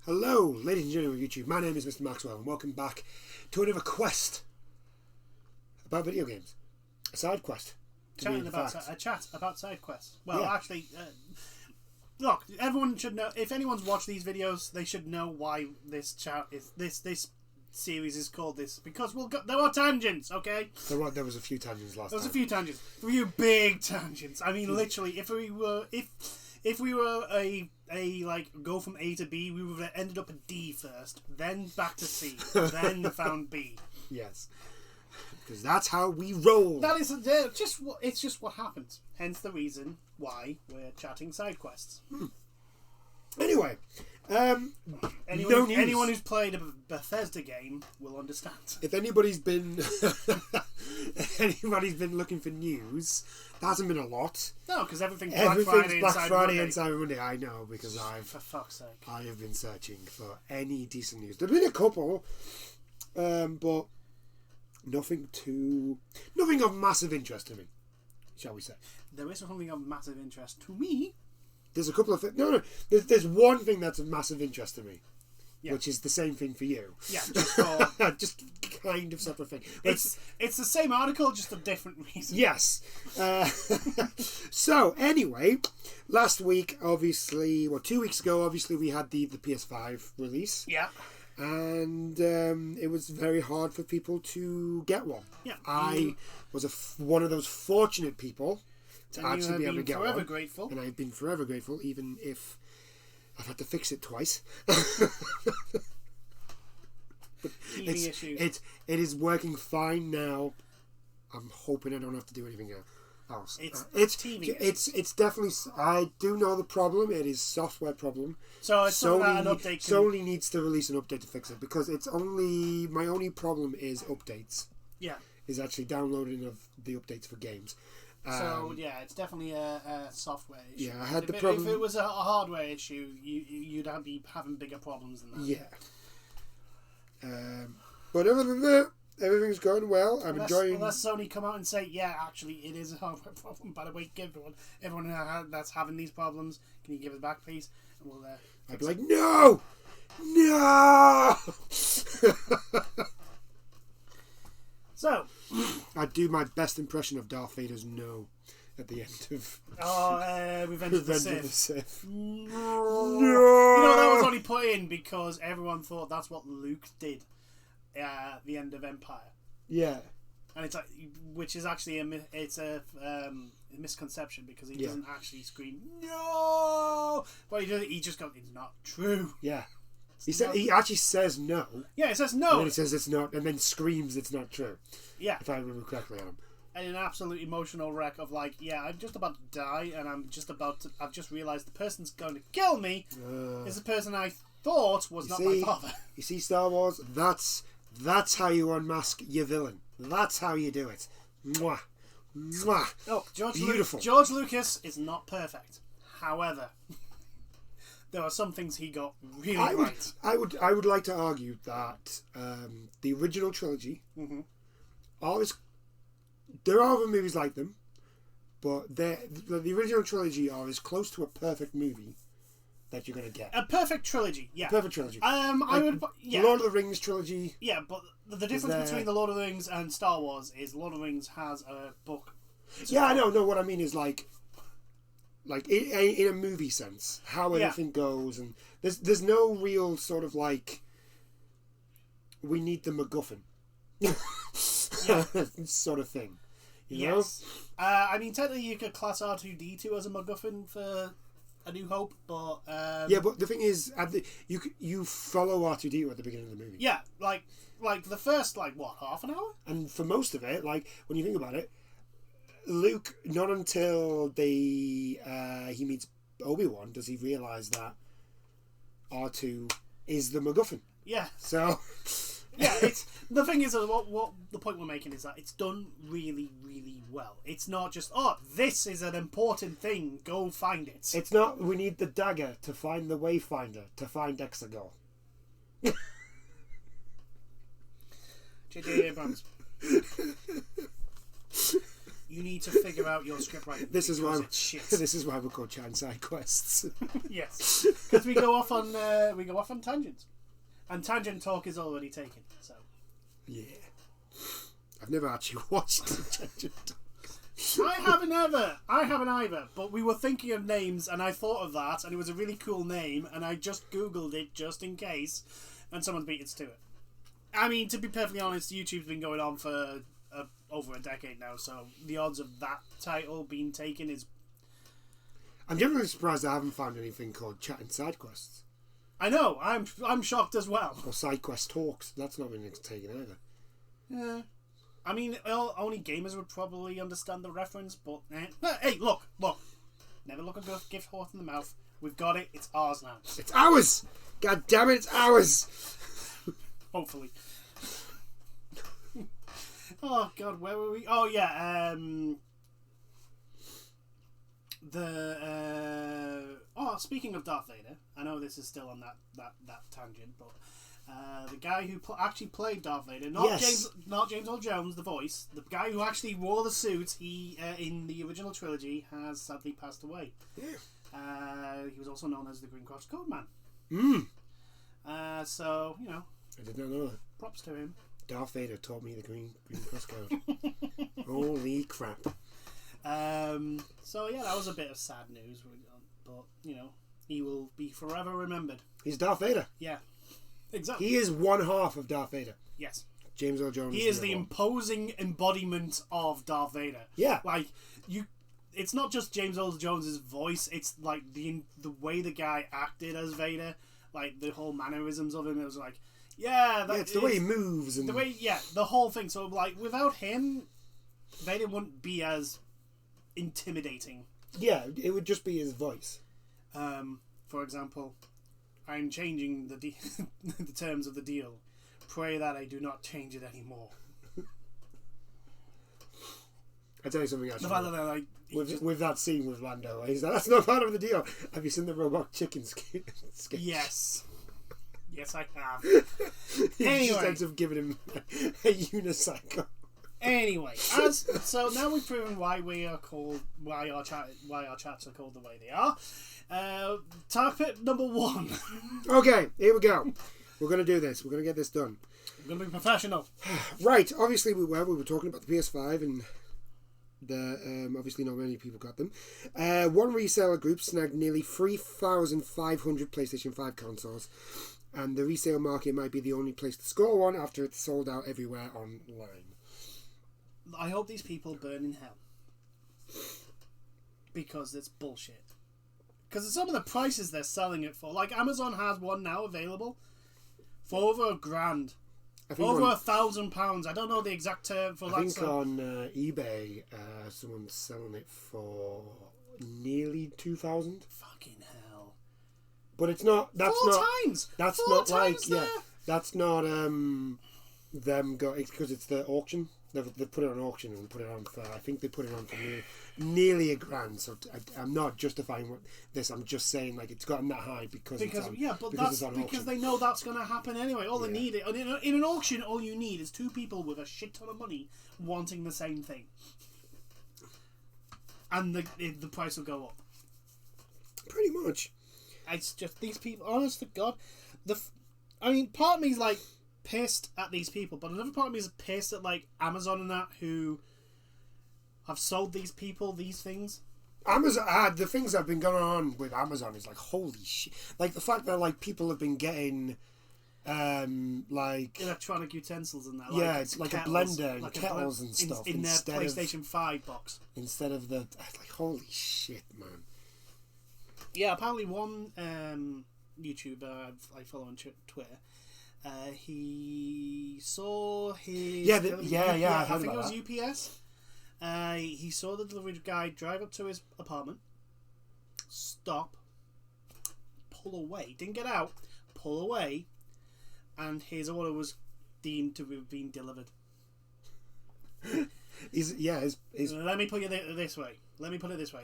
Hello, ladies and gentlemen of YouTube. My name is Mr. Maxwell, and welcome back to another quest about video games. A side quest. A chat about side quests. Well, Yeah. actually, look, everyone should know. If anyone's watched these videos, they should know why this chat is this series is called this, because there are tangents. Okay, There was a few tangents last time. there was a few tangents, a few big tangents. I mean, literally, if we were a like go from A to B, we would have ended up at D first, then back to C, then found B. Yes, because that's how we roll. That is it's just what happens. Hence the reason why we're chatting side quests. Anyway, anyone who's played a Bethesda game will understand. If anybody's been looking for news, there hasn't been a lot. No, because everything's Black Friday and and Cyber Monday. I know, because for fuck's sake, I have been searching for any decent news. There've been a couple, but nothing of massive interest to me, shall we say? there is something of massive interest to me. There's a couple of things. No. There's one thing that's of massive interest to me, Yeah. which is the same thing for you. Yeah, just for just kind of separate thing. it's the same article, just a different reason. Yes. So anyway, last week, obviously, 2 weeks ago, obviously we had the Ps5 release. Yeah. And it was very hard for people to get one. Yeah. I was one of those fortunate people to actually be able to get one. Forever grateful. And I've been forever grateful, even if I've had to fix it twice. It is working fine now. I'm hoping I don't have to do anything else. It's definitely. I do know the problem. It is software problem. So it's something that an update. Sony needs to release an update to fix it, because my only problem is updates. Yeah. Is actually downloading of the updates for games. So yeah, it's definitely a software issue. Yeah, I had If it was a hardware issue, you'd be having bigger problems than that. Yeah. But other than that, everything's going well. Enjoying. Unless Sony come out and say, yeah, actually, it is a hardware problem. By the way, everyone that's having these problems, can you give it back, please? And we'll. I'd be like, no. So, I'd do my best impression of Darth Vader's no at the end of Revenge of the Sith. No. You know, that was only put in because everyone thought that's what Luke did at the end of Empire. Yeah. And it's like, which is actually a misconception, because he doesn't actually scream no, but he just goes, it's not true. Yeah. He actually says no. Yeah, it says no. And then he says it's not, and then screams it's not true. Yeah. If I remember correctly on him. And an absolute emotional wreck of like, yeah, I'm just about to die, and I've just realised the person's going to kill me is the person I thought was not my father. You see, Star Wars, that's how you unmask your villain. That's how you do it. Mwah. Mwah. Look, Beautiful. George Lucas is not perfect. However, there are some things he got really right. I would like to argue that the original trilogy, there are other movies like them, but the original trilogy are as close to a perfect movie that you're going to get. A perfect trilogy, yeah. Perfect trilogy. Yeah. Lord of the Rings trilogy. Yeah, but the difference between the Lord of the Rings and Star Wars is Lord of the Rings has a book. Yeah, I know. No, what I mean is like in a movie sense, how everything goes, and there's no real sort of like, we need the MacGuffin sort of thing. You know? I mean, technically you could class R2-D2 as a MacGuffin for A New Hope, but yeah, but the thing is, you follow R2-D2 at the beginning of the movie. Yeah, like the first half an hour, and for most of it, like when you think about it, Luke, not until he meets Obi-Wan does he realise that R2 is the MacGuffin. Yeah. So. Yeah, it's the thing is what the point we're making is that it's done really, really well. It's not just this is an important thing, go find it. It's not we need the dagger to find the wayfinder to find Exegol. J.J. Abrams. You need to figure out your script writing. This is why it's shit. This is why we're called chat and side quests. Yes, because we go off on tangents, and tangent talk is already taken. So yeah, I've never actually watched Tangent Talk. I haven't either. But we were thinking of names, and I thought of that, and it was a really cool name, and I just googled it just in case, and someone beat us to it. I mean, to be perfectly honest, YouTube's been going on for over a decade now, so the odds of that title being taken is... I'm generally surprised I haven't found anything called Chat and Side Quests. I know, I'm shocked as well. Or Side Quest Talks. That's not been taken either. Yeah. I mean, only gamers would probably understand the reference, but... Hey, look! Never look a gift horse in the mouth. We've got it, it's ours now. It's ours! God damn it, it's ours! Hopefully. Oh god, where were we? Oh yeah, speaking of Darth Vader, I know this is still on that tangent, but the guy who actually played Darth Vader, not James Earl Jones, the voice, the guy who actually wore the suit, he in the original trilogy has sadly passed away. Yeah. He was also known as the Green Cross Code Man. So you know, I did not know that. Props to him. Darth Vader taught me the Green Cross Code. Holy crap. So yeah, that was a bit of sad news, but you know, he will be forever remembered. He's Darth Vader. Yeah, exactly. He is one half of Darth Vader. Yes. James Earl Jones. He is the imposing embodiment of Darth Vader. Yeah. Like it's not just James Earl Jones's voice. It's like the way the guy acted as Vader, like the whole mannerisms of him. It was like. Yeah, it's the way he moves and the whole thing. So like without him, Vader wouldn't be as intimidating. Yeah, it would just be his voice. For example, I'm changing the terms of the deal. Pray that I do not change it anymore. I tell you something actually. The fact that like with that scene with Lando, he's like, that's not part of the deal. Have you seen the robot chicken sketch? Yes. Yes, I have. He just ends up giving him a unicycle. Anyway, so now we've proven why our chats are called the way they are. Topic number 1. Okay, here we go. We're going to do this. We're going to get this done. We're going to be professional. Right. Obviously, we were talking about the PS5 and obviously not many people got them. One reseller group snagged nearly 3,500 PlayStation 5 consoles. And the resale market might be the only place to score one after it's sold out everywhere online. I hope these people burn in hell. Because it's bullshit. Because some of the prices they're selling it for. Like Amazon has one now available for over $1,000. Over £1,000. I don't know the exact term for that. I think on eBay, someone's selling it for nearly 2,000. Fucking hell. But it's not. That's Four not. times. That's Four not like times there. yeah. That's not them going because it's the auction. They put it on auction and put it on for. I think they put it on for nearly $1,000. So I'm not justifying this. I'm just saying like it's gotten that high because it's on, that's it's on because auction. they know that's going to happen anyway. All they need in an auction, all you need is 2 people with a shit ton of money wanting the same thing, and the price will go up. Pretty much. It's just these people. Honest to God, I mean, part of me's like pissed at these people, but another part of me is pissed at like Amazon and that who have sold these people these things. Amazon, the things that have been going on with Amazon is like holy shit. Like the fact that like people have been getting like electronic utensils and that. Yeah, it's like kettles, a blender and like kettles and stuff in their PlayStation 5 box instead of the like holy shit, man. Yeah, apparently one YouTuber I follow on Twitter, he saw his... I think it was UPS. He saw the delivery guy drive up to his apartment, stop, pull away, didn't get out, pull away, and his order was deemed to have been delivered. Let me put it this way.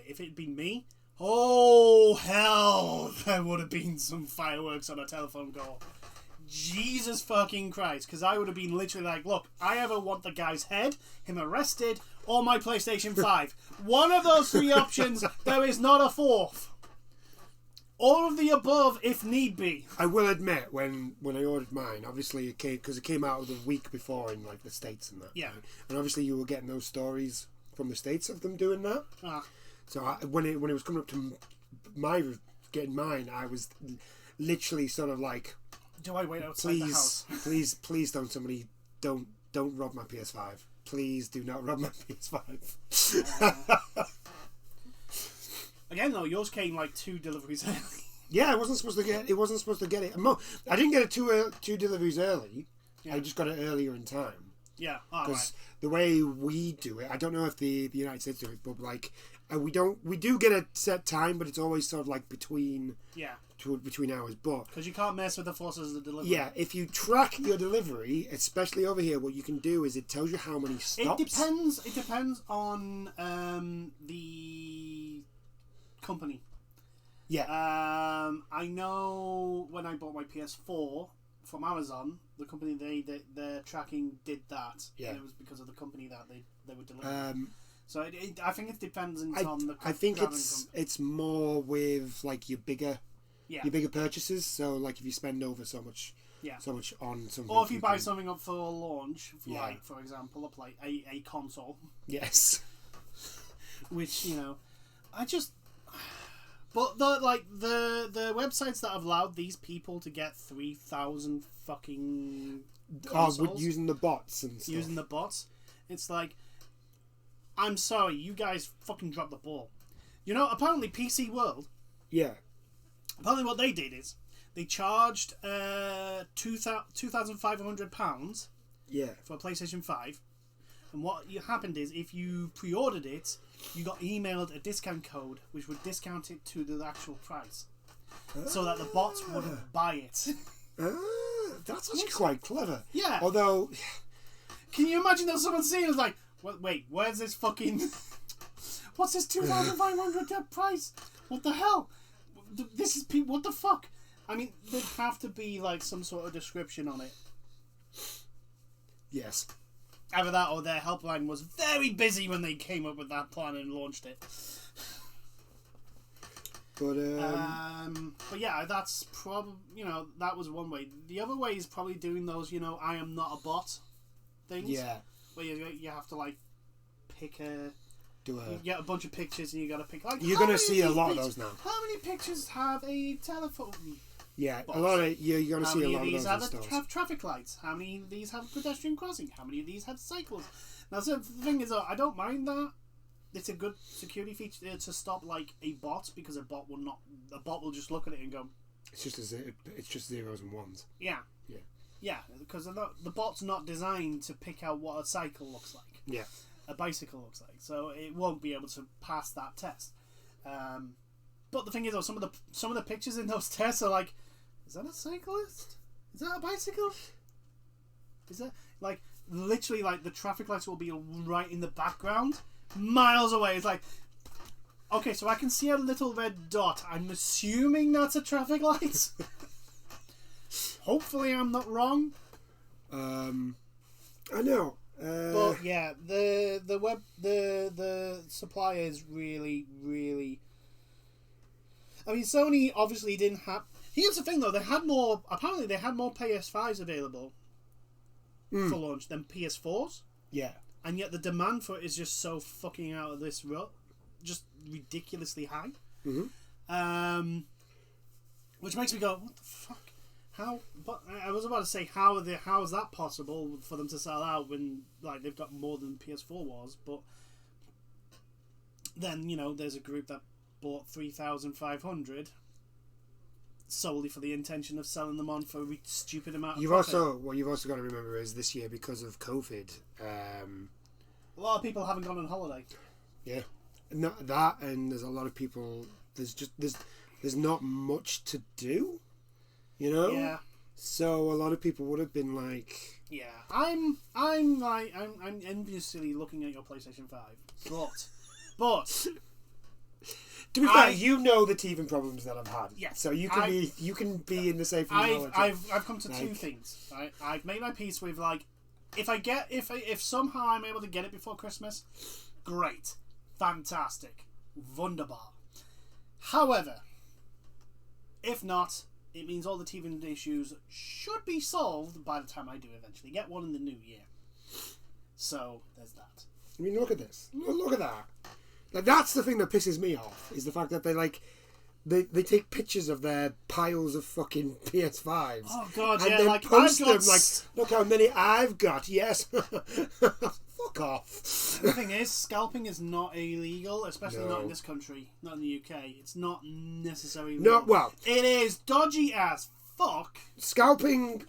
If it'd been me... Oh, hell, there would have been some fireworks on a telephone call. Jesus fucking Christ. Because I would have been literally like, look, I either want the guy's head, him arrested, or my PlayStation 5. One of those three options, there is not a fourth. All of the above, if need be. I will admit, when I ordered mine, obviously it came out the week before in like the States and that. Yeah. Right? And obviously you were getting those stories from the States of them doing that. Ah. So when it was coming up to getting mine, I was literally sort of like, do I wait outside the house? please don't rob my PS5. Please do not rob my PS5. Again, though, yours came like 2 deliveries early. Yeah, I wasn't supposed to get it. I didn't get it 2 deliveries early. Yeah. I just got it earlier in time. Yeah, because the way we do it, I don't know if the United States do it, but like we do get a set time, but it's always sort of like between hours. But because you can't mess with the forces of the delivery. Yeah, if you track your delivery, especially over here, what you can do is it tells you how many stops. It depends on the company. Yeah. I know when I bought my PS4 from Amazon, the company their tracking did that. Yeah. And it was because of the company that they were delivering. So I think it depends on the. I think it's more with like your bigger purchases. So like if you spend over so much on something, or if you buy something up for launch, like for example, a console. Yes. Which I just. But the websites that have allowed these people to get 3,000 fucking consoles, using the bots and stuff. Using the bots, it's like, I'm sorry, you guys fucking dropped the ball. Apparently PC World. Yeah. Apparently, what they did is they charged £2,500. Yeah. For a PlayStation 5. And what happened is, if you pre-ordered it, you got emailed a discount code, which would discount it to the actual price, so that the bots wouldn't buy it. That's actually quite clever. Yeah. Although, can you imagine that someone seeing it like, wait, where's this fucking? What's this 2,500 price? What the hell? This is what the fuck? I mean, there'd have to be like some sort of description on it. Yes. Either that or their helpline was very busy when they came up with that plan and launched it. But yeah, that's probably, that was one way. The other way is probably doing those, I am not a bot things. Yeah. Where you have to like pick you get a bunch of pictures and you got to pick like. You're going to see a lot of those now. How many pictures have a telephone? Yeah, box? a lot of you're going to see a lot of those. How many of these have traffic lights? How many of these have pedestrian crossing? How many of these have cycles? Now, so the thing is, I don't mind that. It's a good security feature to stop like a bot, because a bot will just look at it and go. It's just zeros and ones. Yeah. Yeah. Yeah, because the bot's not designed to pick out what a cycle looks like. Yeah. A bicycle looks like, so it won't be able to pass that test. But the thing is, though, some of the pictures in those tests are like, is that a cyclist? Is that a bicycle? Is that like literally like the traffic lights will be right in the background, miles away? It's like, okay, so I can see a little red dot. I'm assuming that's a traffic light. Hopefully, I'm not wrong. I know. But yeah, the supplier is really. I mean, Sony obviously didn't have. Here's the thing, though: Apparently, they had more PS5s available for launch than PS4s. Yeah. And yet, the demand for it is just so fucking out of this rut, just ridiculously high. Mm-hmm. Which makes me go, what the fuck? How? But I was about to say, how is that possible for them to sell out when like they've got more than PS4 was? But then there's a group that bought 3,500 solely for the intention of selling them on for a stupid amount of profit. What you've also got to remember is this year, because of COVID, a lot of people haven't gone on holiday. Yeah, not that, and there's a lot of people. There's not much to do. Yeah. So a lot of people would have been like, yeah, I'm enviously looking at your PlayStation 5, but to be fair, the teething problems that I've had. Yeah. So you can be in the safe knowledge. I've come to two things. Right? I've made my peace with like if somehow I'm able to get it before Christmas, great, fantastic, wunderbar. However, if not, it means all the teething issues should be solved by the time I do eventually get one in the new year. So there's that. I mean, look at this. Look at that. Like, that's the thing that pisses me off, is the fact that they take pictures of their piles of fucking PS5s. Oh god, and yeah, then like post I've them got like, look how many I've got. Yes. Fuck off. The thing is, scalping is not illegal, especially not in No. this country, not in the UK. It's not necessarily No, legal. well, It is dodgy as fuck. scalping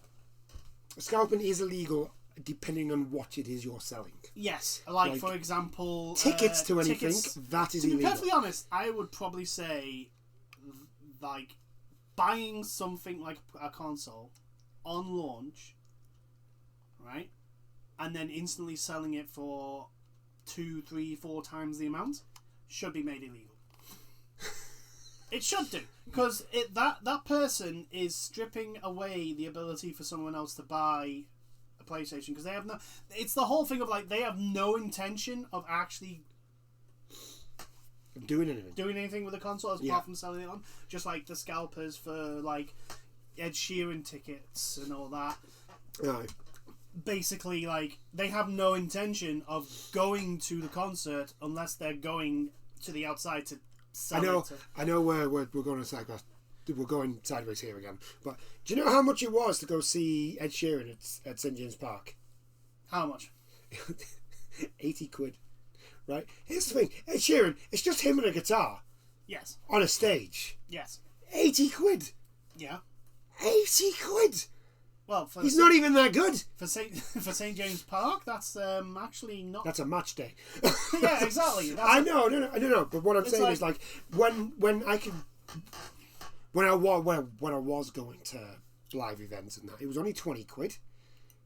is illegal depending on what it is you're selling. Yes, like, Like, for example, Tickets to anything, tickets. that is To be illegal. perfectly honest, I would probably say, like, buying something like a console on launch, right, and then instantly selling it for 2, 3, 4 times the amount should be made illegal. It should do, because that person is stripping away the ability for someone else to buy a PlayStation, because they have no. It's the whole thing of like they have no intention of actually Doing anything with the console apart from selling it on. Just like the scalpers for like Ed Sheeran tickets and all that. Aye. Basically, like they have no intention of going to the concert unless they're going to the outside to sell it. I know we're going to cycle. We're going sideways here again. But do you know how much it was to go see Ed Sheeran at St James Park? How much? 80 quid. Right? Here's the thing. Ed Sheeran, it's just him and a guitar Yes. on a stage. Yes. 80 quid. Yeah. 80 quid. Well, for He's not even that good. for St James Park, that's actually not. That's a match day. Yeah, exactly. That's I know. But what I'm saying like- is, like, when I was going to live events and that, it was only 20 quid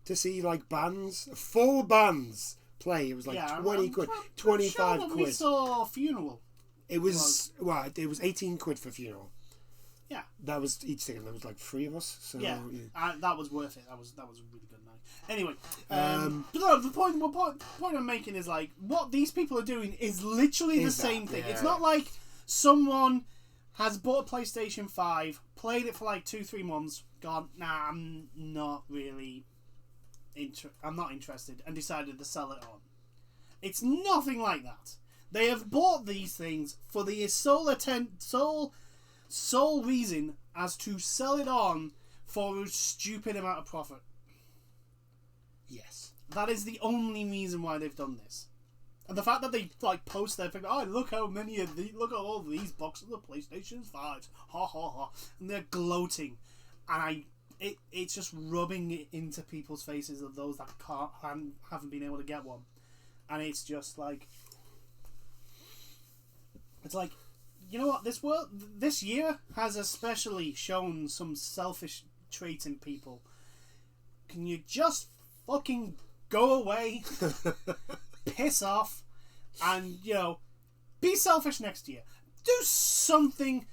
to see like bands, full bands play. It was like 20 quid, 25 sure quid. We saw Funeral. It was it was 18 quid for Funeral. Yeah. That was each ticket. There was like 3 of us. So Yeah, that was worth it. That was a really good night. Anyway, but no, the point I'm making is like what these people are doing is literally the same thing. yeah. It's not like someone has bought a PlayStation 5, played it for like 2-3 months, gone, nah, I'm not really I'm not interested, and decided to sell it on. It's nothing like that. They have bought these things for the sole reason as to sell it on for a stupid amount of profit. yes. That is the only reason why they've done this. And the fact that they like post their thing, oh look how many of these, look at all these boxes of PlayStation 5s, ha ha ha, and they're gloating, and it's just rubbing it into people's faces of those that haven't been able to get one, and it's just like, it's like, you know what, this year has especially shown some selfish traits in people. Can you just fucking go away? Piss off, and be selfish next year. Do something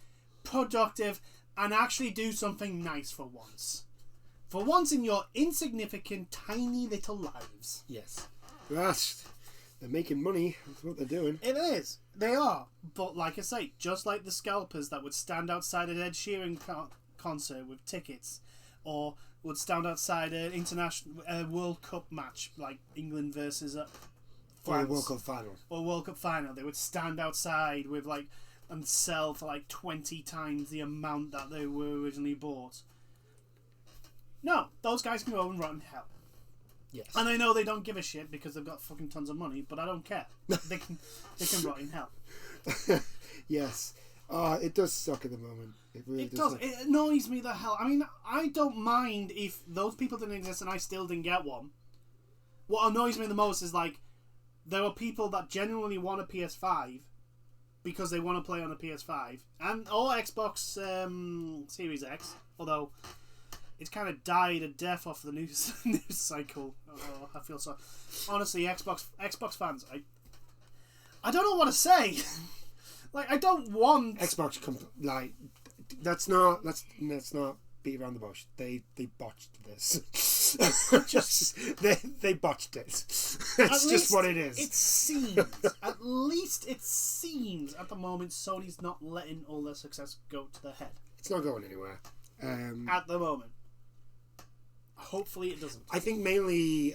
productive and actually do something nice for once. For once in your insignificant, tiny little lives. Yes. Gosh, they're making money. That's what they're doing. It is. They are. But like I say, just like the scalpers that would stand outside an Ed Sheeran concert with tickets, or would stand outside an international World Cup match like England versus France, Or World Cup final. or World Cup final, they would stand outside with and sell for 20 times the amount that they were originally bought. No, those guys can go and rot in hell. Yes. And I know they don't give a shit because they've got fucking tons of money, but I don't care. They can rot in hell. Yes. Oh, it does suck at the moment. It really It does. suck. It annoys me the hell. I mean, I don't mind if those people didn't exist and I still didn't get one. What annoys me the most is there are people that genuinely want a PS5 because they want to play on a PS5 or Xbox Series X, although it's kind of died a death off the news cycle. Oh, I feel so. Honestly, Xbox fans, I don't know what to say. I don't want Xbox let's not beat around the bush. They botched this. they botched it. It's just what it is. It seems, at least it seems, at the moment, Sony's not letting all their success go to their head. It's not going anywhere. At the moment. Hopefully it doesn't. I think mainly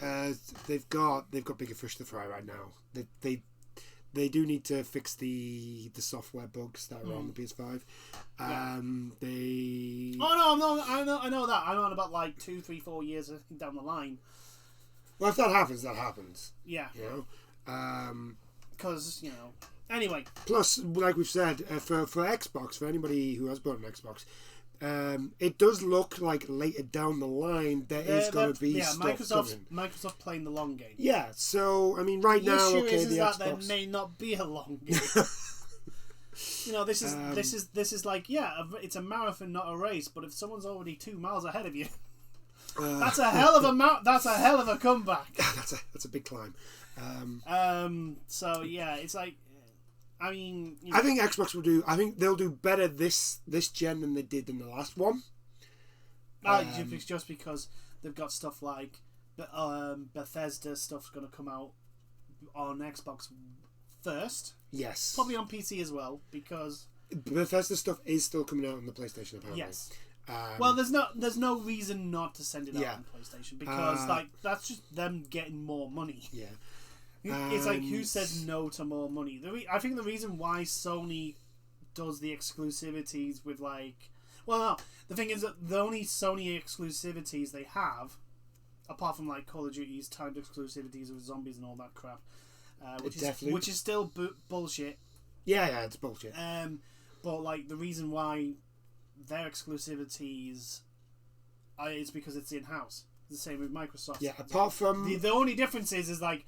they've got bigger fish to fry right now. They do need to fix the software bugs that are on the PS5. They. Oh no! I know that. I'm on about like 2, 3, 4 years down the line. Well, if that happens, that happens. Yeah. You know. Because Anyway. Plus, like we've said, for Xbox, for anybody who has bought an Xbox, it does look like later down the line there is going to be stuff coming. Microsoft playing the long game. Yeah, so I mean, right the now, issue okay, is the that Xbox. there may not be a long game. This is like it's a marathon, not a race. But if someone's already 2 miles ahead of you, that's a hell of a comeback. That's a big climb. So yeah, it's like. I mean, I think Xbox will do. I think they'll do better this gen than they did in the last one. Just because they've got stuff like Bethesda stuff's going to come out on Xbox first. Yes, probably on PC as well because Bethesda stuff is still coming out on the PlayStation apparently. Yes. Well, there's no reason not to send it out on PlayStation because that's just them getting more money. Yeah. It's like, who says no to more money? I think the reason why Sony does the exclusivities with the thing is that the only Sony exclusivities they have, apart from like Call of Duty's timed exclusivities with zombies and all that crap, which is still bullshit. Yeah, it's bullshit. But like the reason why their exclusivities is because it's in house. The same with Microsoft. Yeah, apart from the only difference is like.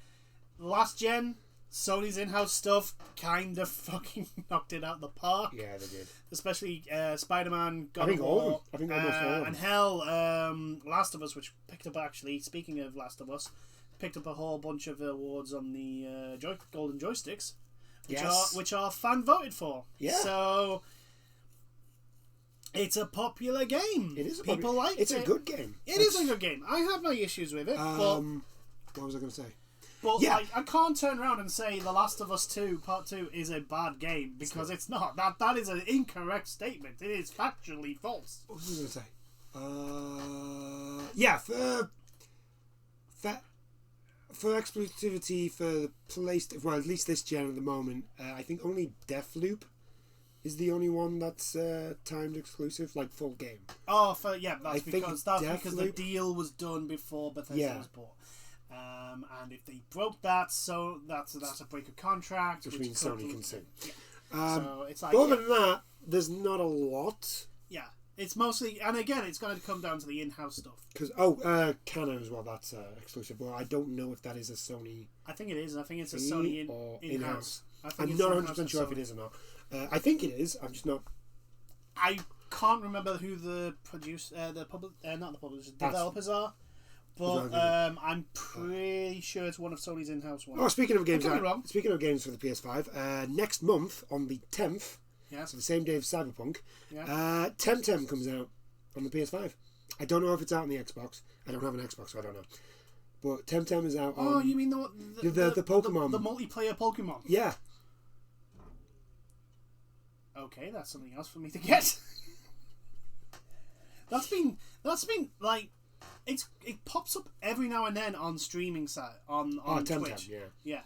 Last gen, Sony's in-house stuff kind of fucking knocked it out the park. Yeah, they did. Especially Spider-Man, God I think of all War, of them. I think almost all of them. And hell, Last of Us, which picked up actually. Speaking of Last of Us, picked up a whole bunch of awards on the Golden Joysticks, which are fan voted for. Yeah. So it's a popular game. It is. People like it. It's a good game. It is a good game. I have my issues with it. But what was I going to say? But like, I can't turn around and say The Last of Us 2 Part 2 is a bad game because it's not. That is an incorrect statement. It is factually false. What was I going to say? For exclusivity for the PlayStation, well, at least this gen at the moment, I think only Deathloop is the only one that's timed exclusive, like full game. Oh, that's because the deal was done before Bethesda was bought. And if they broke that, so that's a break of contract, which means Sony can sue. Yeah. So it's like, other than that, there's not a lot. Yeah, it's mostly, and again, it's going to come down to the in-house stuff. Because Canon as well. That's exclusive. Well, I don't know if that is a Sony. I think it is. I think it's a Sony in-house. I'm not 100% sure if it is or not. I think it is. I'm just not. I can't remember who the developers are. But I'm pretty sure it's one of Sony's in-house ones. Oh, speaking of games for the PS5, next month on the 10th, so the same day of Cyberpunk, Temtem comes out on the PS5. I don't know if it's out on the Xbox. I don't have an Xbox, so I don't know. But Temtem is out on... Oh, you mean the Pokemon? The multiplayer Pokemon? Yeah. Okay, that's something else for me to get. That's been like... It pops up every now and then on streaming site on Twitch. Yeah.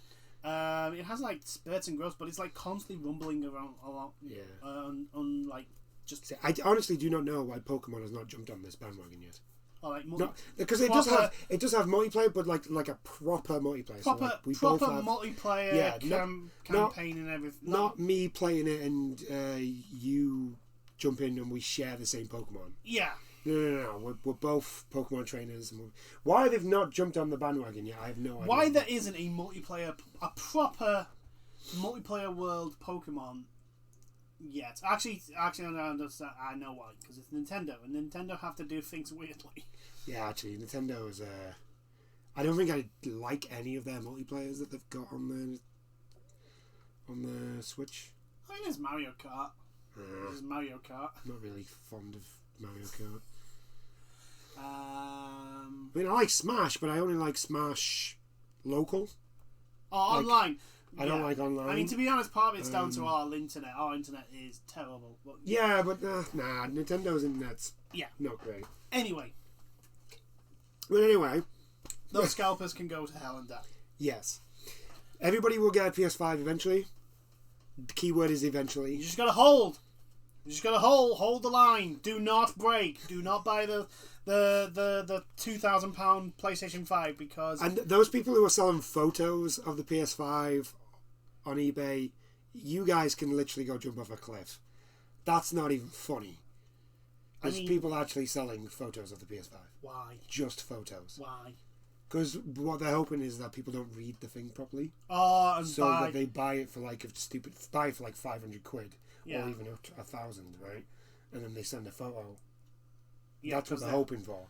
It has like spurts and growths, but it's like constantly rumbling around a lot. Yeah. On like just. See, I honestly do not know why Pokemon has not jumped on this bandwagon yet. Oh, like because it does have multiplayer, but like a proper multiplayer. Proper multiplayer campaign and everything. Not me playing it and you jump in and we share the same Pokemon. Yeah. No. We're both Pokemon trainers. Why they've not jumped on the bandwagon yet, I have no idea. Why there isn't a proper multiplayer world Pokemon yet? Actually, I know why. Because it's Nintendo, and Nintendo have to do things weirdly. Yeah, actually, Nintendo is. I don't think I like any of their multiplayers that they've got on the Switch. I think there's Mario Kart. There's Mario Kart. I'm not really fond of Mario Kart. I mean, I like Smash, but I only like Smash local. Oh, Like, online. I don't like online. I mean, to be honest, part of it's down to our internet. Our internet is terrible. But, yeah, but nah, Nintendo's internet's not great. Anyway. But anyway. Those scalpers can go to hell and die. Yes. Everybody will get a PS5 eventually. The key word is eventually. You just gotta hold. You just gotta hold the line. Do not break. Do not buy the £2,000 PlayStation 5 because... And those people who are selling photos of the PS5 on eBay, you guys can literally go jump off a cliff. That's not even funny. There's people actually selling photos of the PS5. Why? Just photos. Why? Because what they're hoping is that people don't read the thing properly. Oh, and so that they buy it for like buy it for like 500 quid or even 1,000, right? And then they send a photo. Yeah, that's what they're hoping for.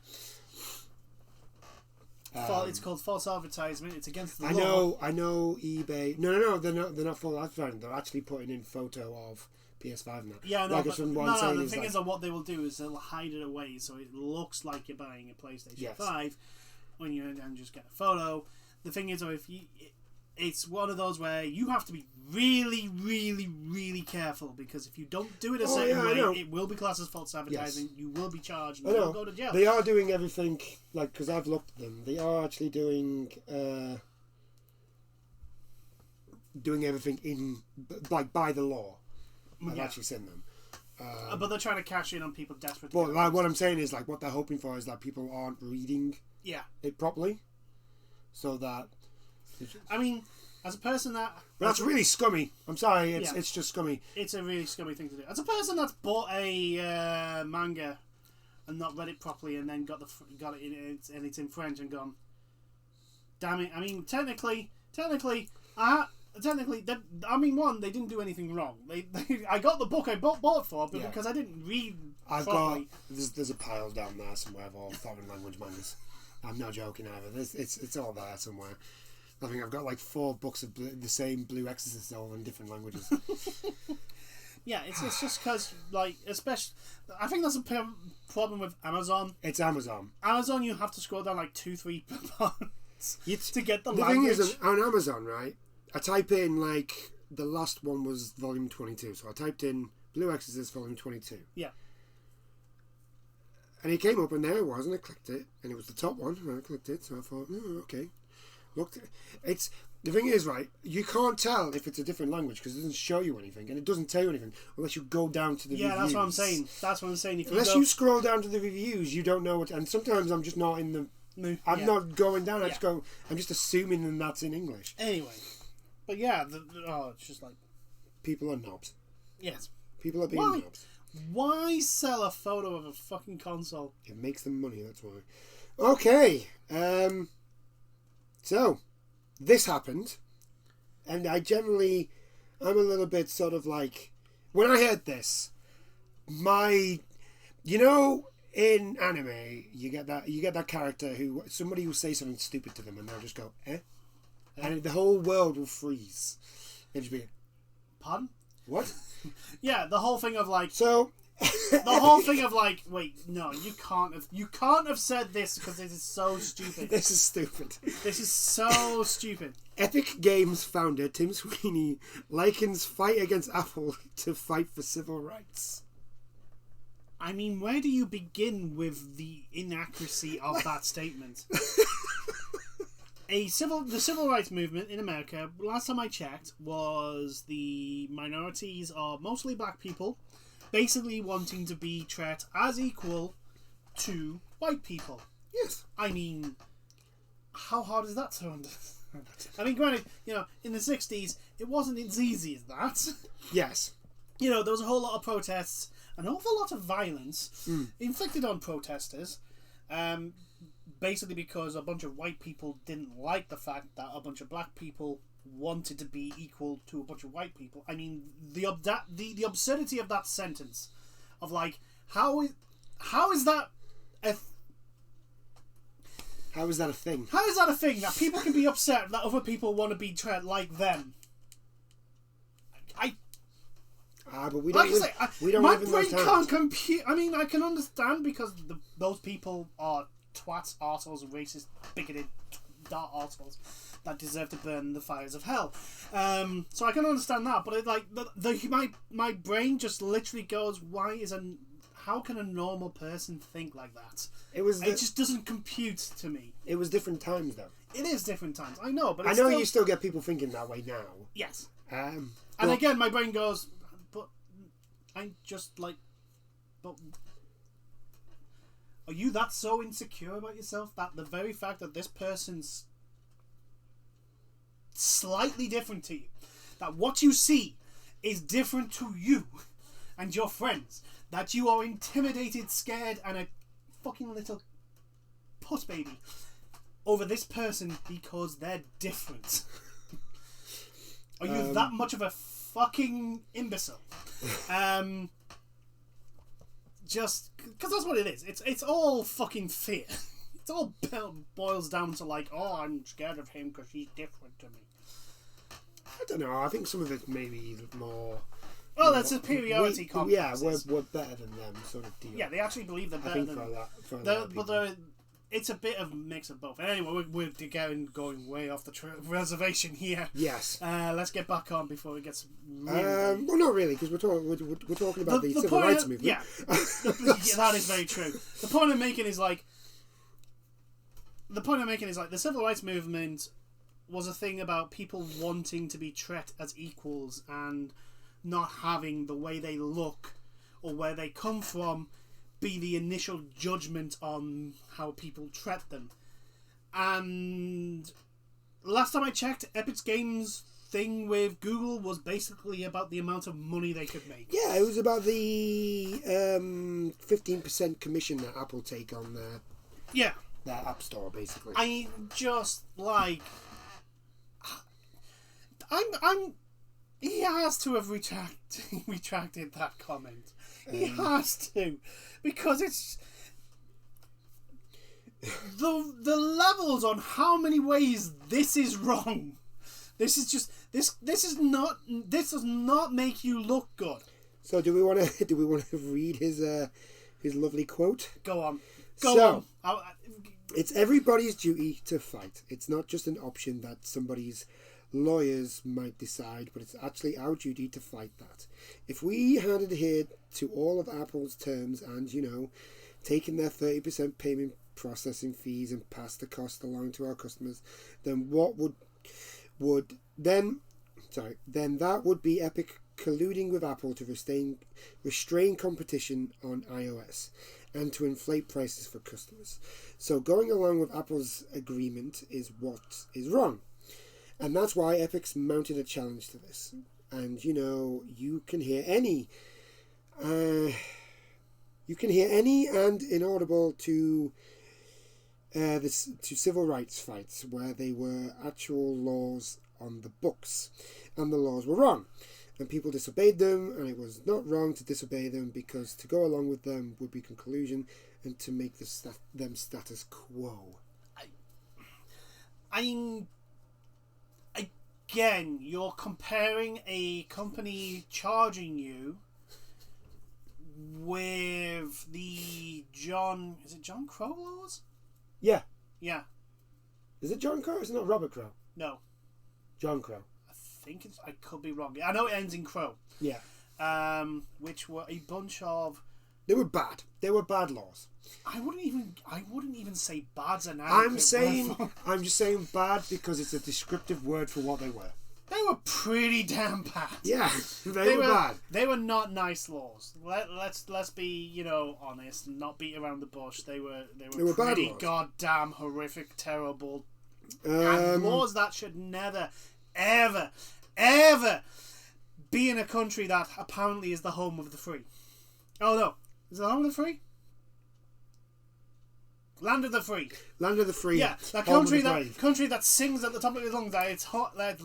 It's called false advertisement. It's against the law. I know. eBay. No. They're not false advertising. They're actually putting in photo of PS5 and that. Yeah, no. Like But, the thing is that what they will do is they'll hide it away so it looks like you're buying a PlayStation 5 when you then just get a photo. The thing is, though, it's one of those where you have to be really, really, really careful because if you don't do it a certain way, it will be classed as false advertising. Yes. You will be charged and you'll go to jail. They are doing everything, like, because I've looked at them, they are actually doing everything in, like, by the law. I've actually seen them. But they're trying to cash in on people desperate to But like, what I'm saying is, like, what they're hoping for is that people aren't reading it properly. So that... I mean, as a person that... But that's really scummy. I'm sorry, it's just scummy. It's a really scummy thing to do. As a person that's bought a manga and not read it properly and then got it in and it's in French and gone, damn it. I mean, technically, one, they didn't do anything wrong. I got the book I bought for, but because I didn't read properly. There's a pile down there somewhere of all foreign language mangas. I'm not joking either. It's all there somewhere. I think I've got like 4 books of the same Blue Exorcist all in different languages. Yeah, it's just because, like, especially... I think that's a problem with Amazon. It's Amazon. Amazon, you have to scroll down like 2-3 parts to get the The language. thing is, on Amazon, right, I type in, like, the last one was volume 22, so I typed in Blue Exorcist volume 22. Yeah. And it came up, and there it was, and I clicked it, and it was the top one, and I clicked it, so I thought, oh, okay. Looked, it's the thing is, right, you can't tell if it's a different language because it doesn't show you anything, and it doesn't tell you anything unless you go down to the reviews. That's what I'm saying. Unless you scroll down to the reviews, you don't know what. And sometimes I'm just not in the. I'm not going down. I'm just assuming that that's in English. Anyway, but it's just like people are knobs. Yes, people are being knobs. Why sell a photo of a fucking console? It makes them money. That's why. Okay. So, this happened, and I'm a little bit sort of like, when I heard this, in anime, you get that character somebody will say something stupid to them, and they'll just go, eh? And the whole world will freeze. It'll just be, pardon? What? Yeah, the whole thing of like... So... the whole thing of like, wait, no, you can't have said this because this is so stupid. This is stupid. This is so stupid. Epic Games founder Tim Sweeney likens fight against Apple to fight for civil rights. I mean, where do you begin with the inaccuracy of that statement? The civil rights movement in America, last time I checked, was the minorities are mostly black people basically wanting to be treated as equal to white people. Yes. I mean, how hard is that to understand? I mean, granted, in the 60s, it wasn't as easy as that. Yes. There was a whole lot of protests, an awful lot of violence inflicted on protesters, basically because a bunch of white people didn't like the fact that a bunch of black people wanted to be equal to a bunch of white people. I mean, the absurdity of that sentence, of like, how is that a how is that a thing? How is that a thing that people can be upset that other people want to be treated like them? But we don't live in those times. Can't compute. I mean, I can understand because those people are twats, arseholes, racist, bigoted, dark arseholes that deserve to burn in the fires of hell. So I can understand that, but it, like my brain just literally goes, how can a normal person think like that? It just doesn't compute to me. It was different times, though. It is different times. I know, but you still get people thinking that way now. Yes. And again, my brain goes, but I'm just like, but are you that so insecure about yourself that the very fact that this person's slightly different to you, that what you see is different to you and your friends, that you are intimidated, scared, and a fucking little puss baby over this person because they're different? Are you that much of a fucking imbecile? Just because that's what it is. It's all fucking fear. It all boils down to like, oh, I'm scared of him because he's different to me. I don't know. I think some of it maybe more. Well, that's superiority complex. Yeah, we're better than them, sort of deal. Yeah, they actually believe they're better than them. But it's a bit of a mix of both. And anyway, we're going way off the reservation here. Yes. Let's get back on before it gets really... well, not really, because we're talking about the civil rights movement. Yeah, that is very true. The point I'm making is like the civil rights movement was a thing about people wanting to be treated as equals and not having the way they look or where they come from be the initial judgment on how people treat them. And last time I checked, Epic Games' thing with Google was basically about the amount of money they could make. Yeah, it was about the 15% commission that Apple take on their App Store, basically. I just like... He has to have retracted that comment. He has to, because it's the levels on how many ways this is wrong. This is just this does not make you look good. So do we want to read his lovely quote? Go on. Go on. It's everybody's duty to fight. It's not just an option that somebody's lawyers might decide, but it's actually our duty to fight that. If we had adhered to all of Apple's terms and, taken their 30% payment processing fees and passed the cost along to our customers, then then that would be Epic colluding with Apple to restrain competition on iOS and to inflate prices for customers. So going along with Apple's agreement is what is wrong. And that's why Epic's mounted a challenge to this. And, you can hear any and inaudible to civil rights fights where they were actual laws on the books. And the laws were wrong. And people disobeyed them, and it was not wrong to disobey them because to go along with them would be collusion and to make them status quo. Again, you're comparing a company charging you with the John Crow laws? Yeah. Yeah. Is it John Crow? Is it not Robert Crow? No. John Crow. I could be wrong. I know it ends in Crow. Yeah. Which were a bunch of... They were bad. They were bad laws. I wouldn't even say bad's an I'm just saying bad because it's a descriptive word for what they were. They were pretty damn bad. Yeah, they were bad. They were not nice laws. Let's be, honest and not beat around the bush. They were pretty goddamn horrific, terrible, and laws that should never, ever, ever be in a country that apparently is the home of the free. Oh no, is it the home of the free? Land of the free. Land of the free. Yeah, that country that sings at the top of its lungs that it's hot, that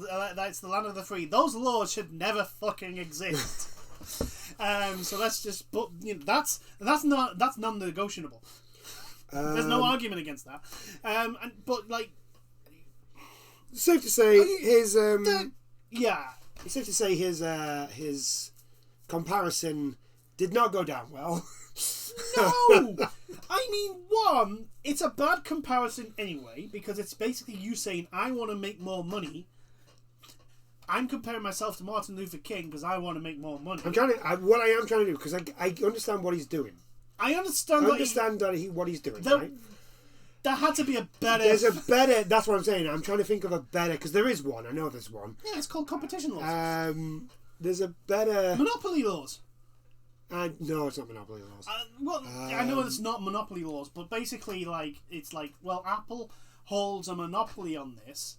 it's the land of the free. Those laws should never fucking exist. So let's just, but that's non-negotiable. There's no argument against that. But like, safe to say his it's safe to say his comparison did not go down well. No, I mean, one, it's a bad comparison anyway, because it's basically you saying, I want to make more money. I'm comparing myself to Martin Luther King because I want to make more money. What I am trying to do, because I understand what he's doing. I understand what he's doing, right? There had to be a better... There's a better... That's what I'm saying. I'm trying to think of a better... Because there is one. I know there's one. Yeah, it's called competition laws. There's a better... Monopoly laws. No, it's not monopoly laws. I know it's not monopoly laws, but basically, it's like, well, Apple holds a monopoly on this,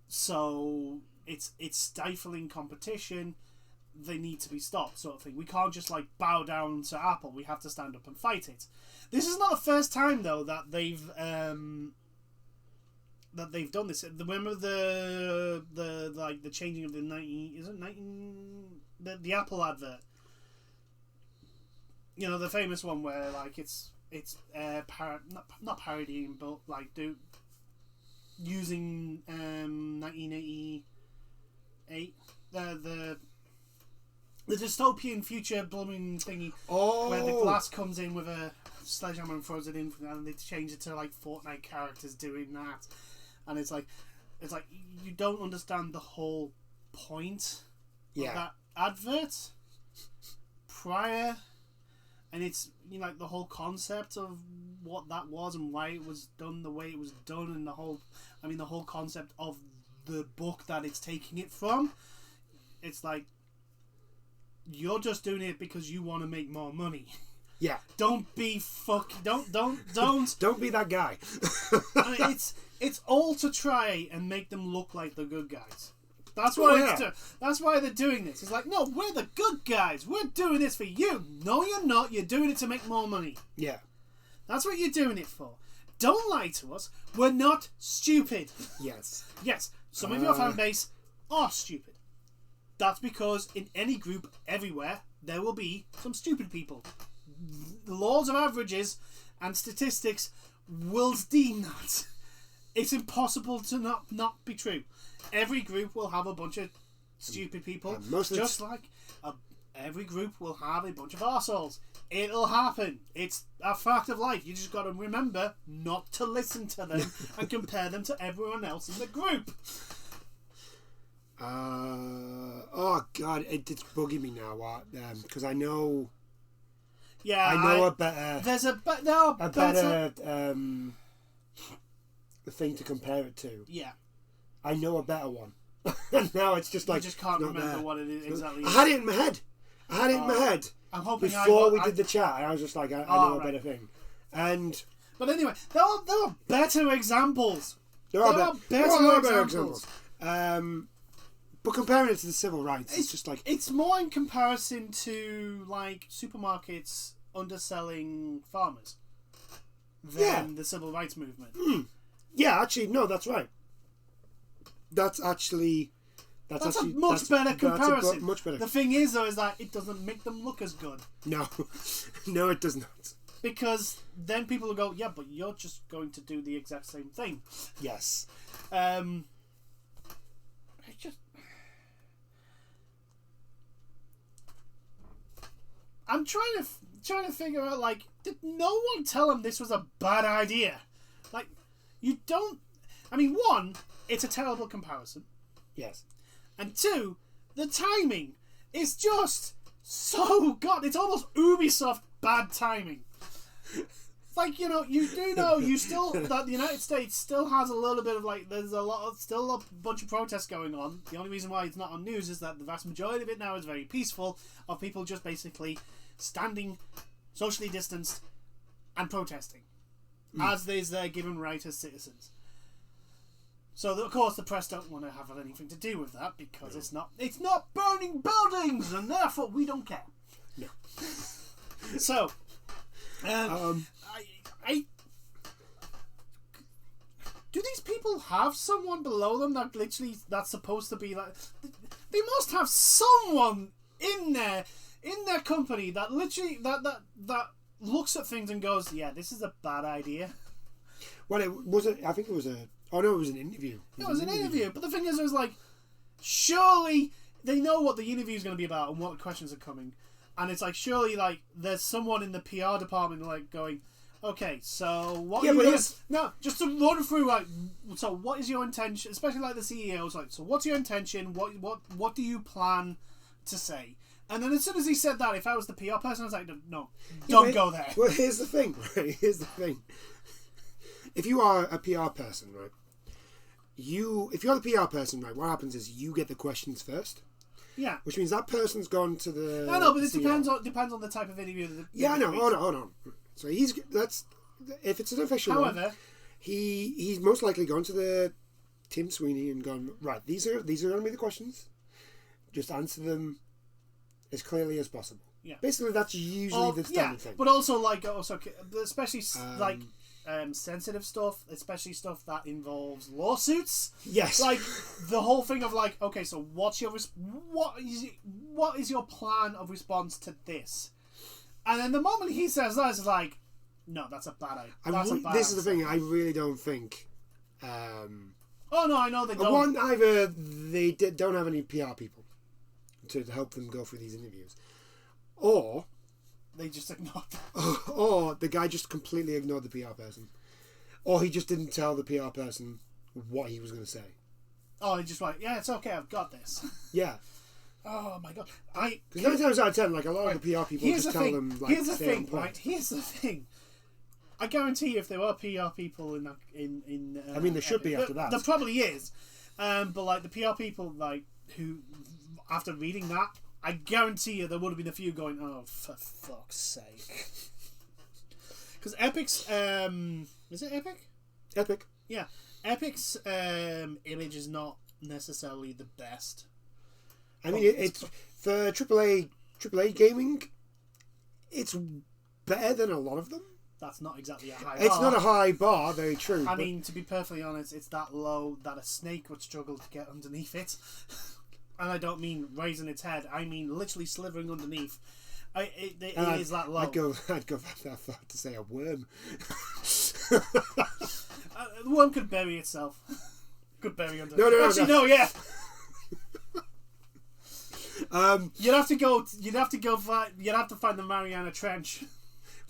so it's stifling competition. They need to be stopped, sort of thing. We can't just bow down to Apple. We have to stand up and fight it. This is not the first time though that they've done this. Remember the changing of the the Apple advert. You know, the famous one where it's not parodying, but using 1988 the dystopian future blooming thingy where the glass comes in with a sledgehammer and throws it in, and they change it to Fortnite characters doing that, and it's like you don't understand the whole point of that advert prior, and it's the whole concept of what that was and why it was done the way it was done, and the whole concept of the book that it's taking it from. It's like, you're just doing it because you want to make more money. Yeah. Don't be don't Don't be that guy. I mean, it's all to try and make them look like the good guys. That's why that's why they're doing this. It's like, no, we're the good guys. We're doing this for you. No, you're not. You're doing it to make more money. Yeah. That's what you're doing it for. Don't lie to us. We're not stupid. Yes. Yes. Some of your fan base are stupid. That's because in any group, everywhere, there will be some stupid people. The laws of averages and statistics will deem that. It's impossible to not be true. Every group will have a bunch of stupid people. Every group will have a bunch of arseholes. It'll happen. It's a fact of life. You just got to remember not to listen to them and compare them to everyone else in the group. Oh God, it's bugging me now. Because I know. Yeah, I know a better. There's a better thing to compare it to. Yeah, I know a better one. And now it's just you just can't remember what it is exactly. I had it in my head. I'm hoping before we did the chat, and I was just like, I know a better thing. But anyway, there are better examples. There are better examples. But comparing it to the civil rights, it's just like... It's more in comparison to, supermarkets underselling farmers than the civil rights movement. Yeah, actually, no, that's right. That's a much better comparison. Much better. The thing is, though, is that it doesn't make them look as good. No. No, it does not. Because then people will go, yeah, but you're just going to do the exact same thing. Yes. I'm trying to figure out, did no one tell him this was a bad idea? You don't... I mean, one, it's a terrible comparison. Yes. And two, the timing is just so god. It's almost Ubisoft bad timing. It's you do know that the United States still has a little bit of there's still a bunch of protests going on. The only reason why it's not on news is that the vast majority of it now is very peaceful, of people just basically standing socially distanced and protesting as is their given right as citizens. So of course the press don't want to have anything to do with that because it's not burning buildings, and therefore we don't care. No. So, I do these people have someone below them that's supposed to be they must have someone in their company that literally that looks at things and goes, yeah, this is a bad idea. Well, I think it was a... Oh no, it was an interview. It was an interview. But the thing is, it was surely they know what the interview is going to be about and what questions are coming. And it's like, surely, like, there's someone in the PR department, like, going, okay, so what Yeah, are you but gonna... here's... No, just to run through, like, so what is your intention, especially, like, the CEO's, like, so what's your intention, what do you plan to say? And then as soon as he said that, if I was the PR person, I was like, no, don't go there. Well, here's the thing, right? Here's the thing. If you are a PR person, right, if you're the PR person, right, what happens is you get the questions first. Yeah. Which means that person's gone to the... I know, but it CEO. depends on the type of interview. Yeah, I know. Hold on. So if it's an official However, one, he's most likely gone to the Tim Sweeney and gone, right, these are going to be the questions. Just answer them as clearly as possible. Yeah. Basically, that's usually the standard thing. But also, especially sensitive stuff, especially stuff that involves lawsuits. Yes. Like the whole thing of like, okay, so what is your plan of response to this? And then the moment he says that, it's like, no, that's a bad idea. This is the thing. I really don't think. Oh no, I know they don't. One, either they don't have any PR people to help them go through these interviews, or they just ignored them. Or the guy just completely ignored the PR person, or he just didn't tell the PR person what he was going to say. Oh, he just like, yeah, it's okay, I've got this. Yeah. Oh my god, because 9 times out of 10, like a lot of the PR people just tell them like, here's the thing, right? Here's the thing. I guarantee you, if there were PR people in I mean, there should be after that. There probably is, but like the PR people, like who, after reading that, I guarantee you there would have been a few going, oh, for fuck's sake. Because Epic's, is it Epic? Epic. Yeah, Epic's image is not necessarily the best. I mean, it's for AAA gaming. It's better than a lot of them. That's not exactly a high bar. It's not a high bar, very true. I mean, to be perfectly honest, it's that low that a snake would struggle to get underneath it. And I don't mean raising its head. I mean literally slithering underneath. It is that low. I'd go that far to say a worm. The worm could bury itself. Could bury under. No. Actually, no. Yeah. You'd have to find the Mariana Trench.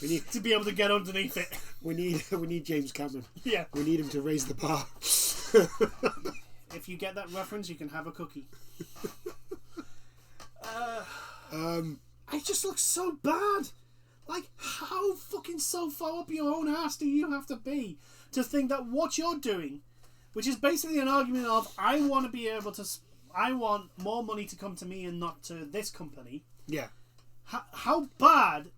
We need to be able to get underneath it. We need James Cameron. Yeah. We need him to raise the bar. If you get that reference, you can have a cookie. It just looks so bad. Like, how fucking so far up your own ass do you have to be to think that what you're doing, which is basically an argument of I want more money to come to me and not to this company. Yeah. How bad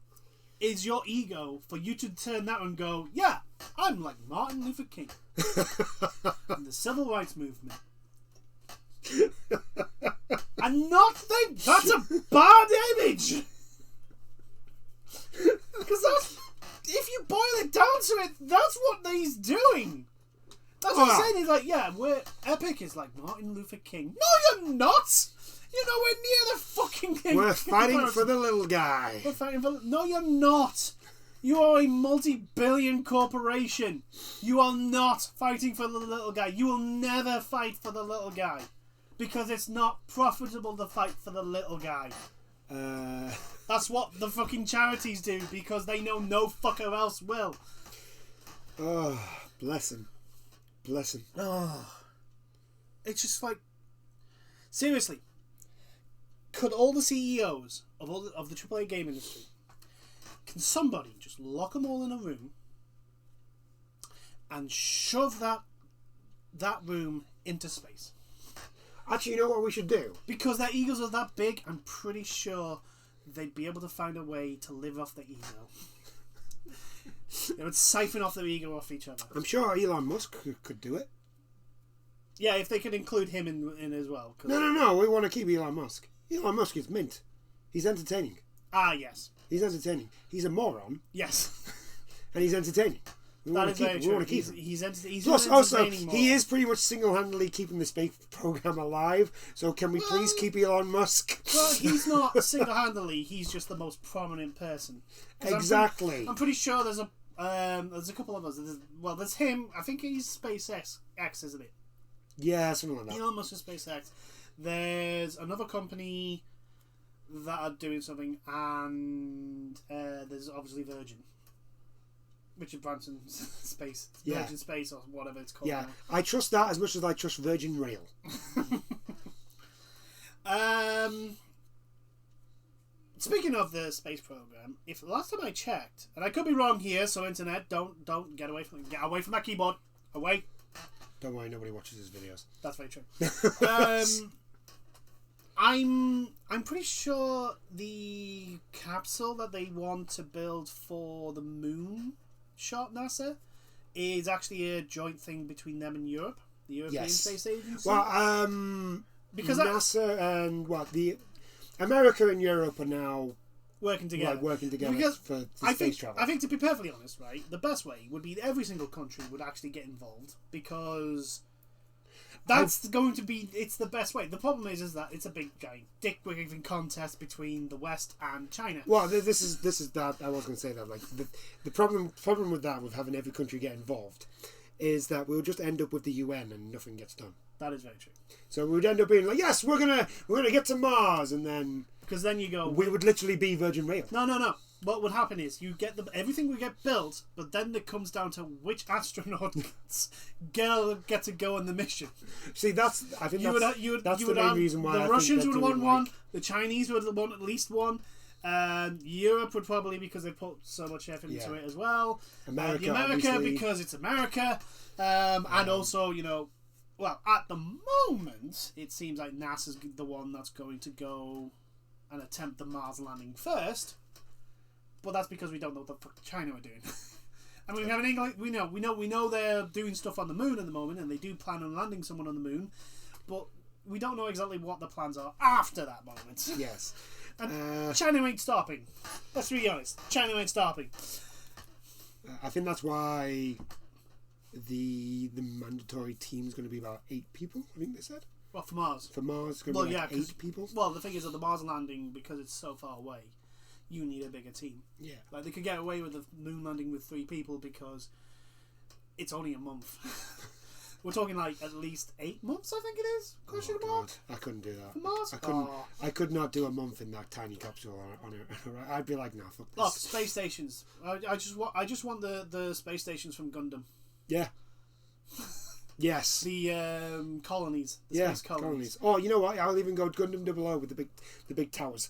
is your ego for you to turn that and go, yeah, I'm like Martin Luther King in the civil rights movement, and not think that's a bad image? Because that's, if you boil it down to it, that's what he's doing. That's what I'm saying. He's like, yeah, Epic is like Martin Luther King. No, you're not. You're nowhere near the fucking thing. We're fighting for the little guy. No, you're not. You are a multi-billion corporation. You are not fighting for the little guy. You will never fight for the little guy. Because it's not profitable to fight for the little guy. That's what the fucking charities do, because they know no fucker else will. Oh, bless him. Bless him. Oh. It's just like... Seriously. Could all the CEOs of the AAA game industry, can somebody just lock them all in a room and shove that room into space? Actually, you know what we should do? Because their egos are that big, I'm pretty sure they'd be able to find a way to live off the ego. They would siphon off their ego off each other. I'm sure Elon Musk could do it. Yeah, if they could include him in as well. No. We want to keep Elon Musk. Elon Musk is mint. He's entertaining. Ah, yes. He's entertaining. He's a moron. Yes. And he's entertaining. We want to keep him. He's Plus, also, entertaining more. he is pretty much single-handedly keeping the space program alive. So can we please keep Elon Musk? Well, he's not single-handedly. He's just the most prominent person. Exactly. I'm pretty sure there's a couple of us. There's him. I think he's SpaceX, isn't it? Yeah, something like that. Elon Musk is SpaceX. There's another company that are doing something, and there's obviously Virgin. Richard Branson's Space. Virgin Space or whatever it's called. Yeah, now. I trust that as much as I trust Virgin Rail. Speaking of the space program, if last time I checked, and I could be wrong here, so internet, don't get away from that keyboard. Away. Don't worry, nobody watches his videos. That's very true. I'm pretty sure the capsule that they want to build for the moon shot NASA is actually a joint thing between them and Europe, the European Space Agency. Well, because NASA and the America and Europe are now working together. Because for space travel. I think, to be perfectly honest, right, the best way would be every single country would actually get involved, because that's going to be, it's the best way. The problem is that it's a big giant dick waving contest between the West and China. Well, this is that I was going to say that, like, the problem with that, with having every country get involved, is that we'll just end up with the UN and nothing gets done. That is very true. So we would end up being like, yes, we're gonna get to Mars, and then because then you go, we would literally be Virgin Rail. No. What would happen is you get everything would get built, but then it comes down to which astronauts get to go on the mission. See, that's the main reason why the Russians would want one, the Chinese would want at least one. Europe would probably, because they put so much effort into it as well. America because it's America, and also, well, at the moment it seems like NASA's the one that's going to go and attempt the Mars landing first. But that's because we don't know what the fuck China are doing. I mean, we know they're doing stuff on the moon at the moment, and they do plan on landing someone on the moon, but we don't know exactly what the plans are after that moment. Yes. And China ain't stopping. Let's be honest. China ain't stopping. I think that's why the mandatory team is going to be about 8 people, I think they said. Well, for Mars. For Mars, it's going to be 8 people. Well, the thing is that the Mars landing, because it's so far away, you need a bigger team. Yeah. Like, they could get away with the moon landing with 3 people because it's only a month. We're talking like at least 8 months, I think it is. Question mark. I couldn't do that. For Mars? I could not do a month in that tiny capsule on it. I'd be like, nah, fuck this. Look, space stations. I just want the space stations from Gundam. Yeah. Yes. The colonies. Space colonies. Oh, you know what? I'll even go Gundam 00 with the big towers.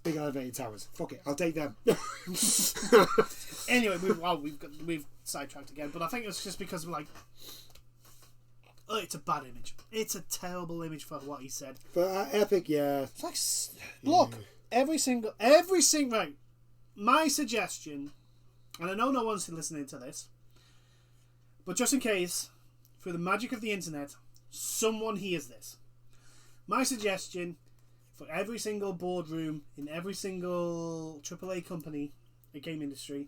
Big elevated towers. Fuck it, I'll take them. Anyway, we've sidetracked again, but I think it's just because we're like, oh, it's a bad image. It's a terrible image for what he said. But Epic, yeah. It's like, look, every single right. My suggestion, and I know no one's listening to this, but just in case, through the magic of the internet, someone hears this. My suggestion for every single boardroom in every single AAA company, a game industry,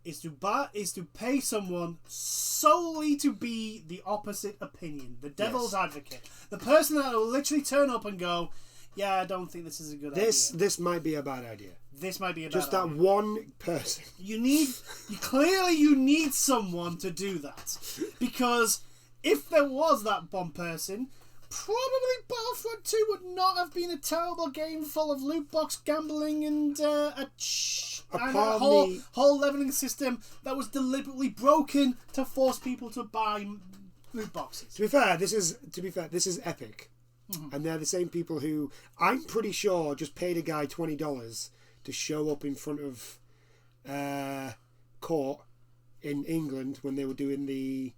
is to pay someone solely to be the opposite opinion, the devil's advocate, the person that will literally turn up and go, "Yeah, I don't think this is a good idea. This might be a bad idea. This might be a bad just idea." That one person. You need someone to do that, because if there was that one person, probably Battlefront 2 would not have been a terrible game full of loot box gambling and a whole leveling system that was deliberately broken to force people to buy loot boxes. To be fair, this is Epic, and they're the same people who I'm pretty sure just paid a guy $20 to show up in front of court in England when they were doing the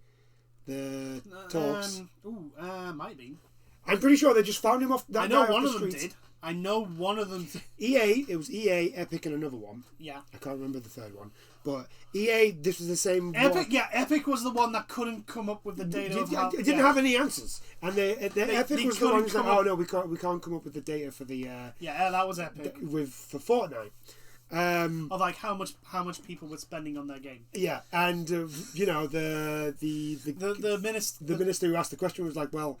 talks. Might be. I'm pretty sure they just found him off. I know one of them did. I know one of them. EA, it was EA, Epic, and another one. Yeah. I can't remember the third one, but EA, this was the same. Epic, yeah, Epic was the one that couldn't come up with the data. It didn't have any ansons, and Epic was the one who's like, "Oh no, we can't come up with the data for the." Yeah, that was Epic. For Fortnite. Of like how much people were spending on their game. Yeah, and you know the minister who asked the question was like, well,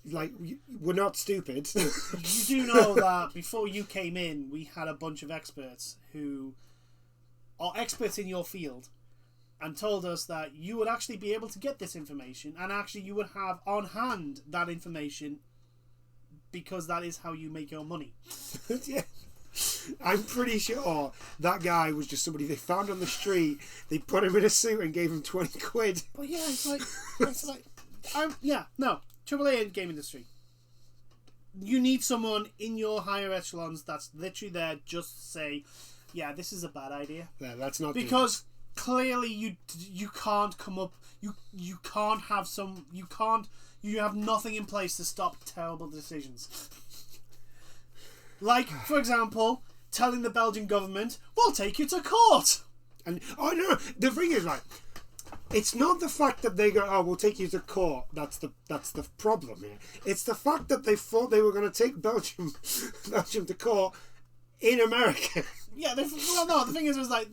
like, we're not stupid. You do know that before you came in, we had a bunch of experts who are experts in your field, and told us that you would actually be able to get this information, and actually you would have on hand that information because that is how you make your money. Yeah. I'm pretty sure that guy was just somebody they found on the street. They put him in a suit and gave him 20 quid. But yeah, no. AAA game industry. You need someone in your higher echelons that's literally there just to say, yeah, this is a bad idea. Yeah, that's not because clearly you can't come up. You can't have some. You have nothing in place to stop terrible decisions. Like, for example, telling the Belgian government, we'll take you to court. And no, the thing is, like, it's not the fact that they go, oh, we'll take you to court. That's the problem here. It's the fact that they thought they were going to take Belgium to court in America. Yeah, the thing is, was like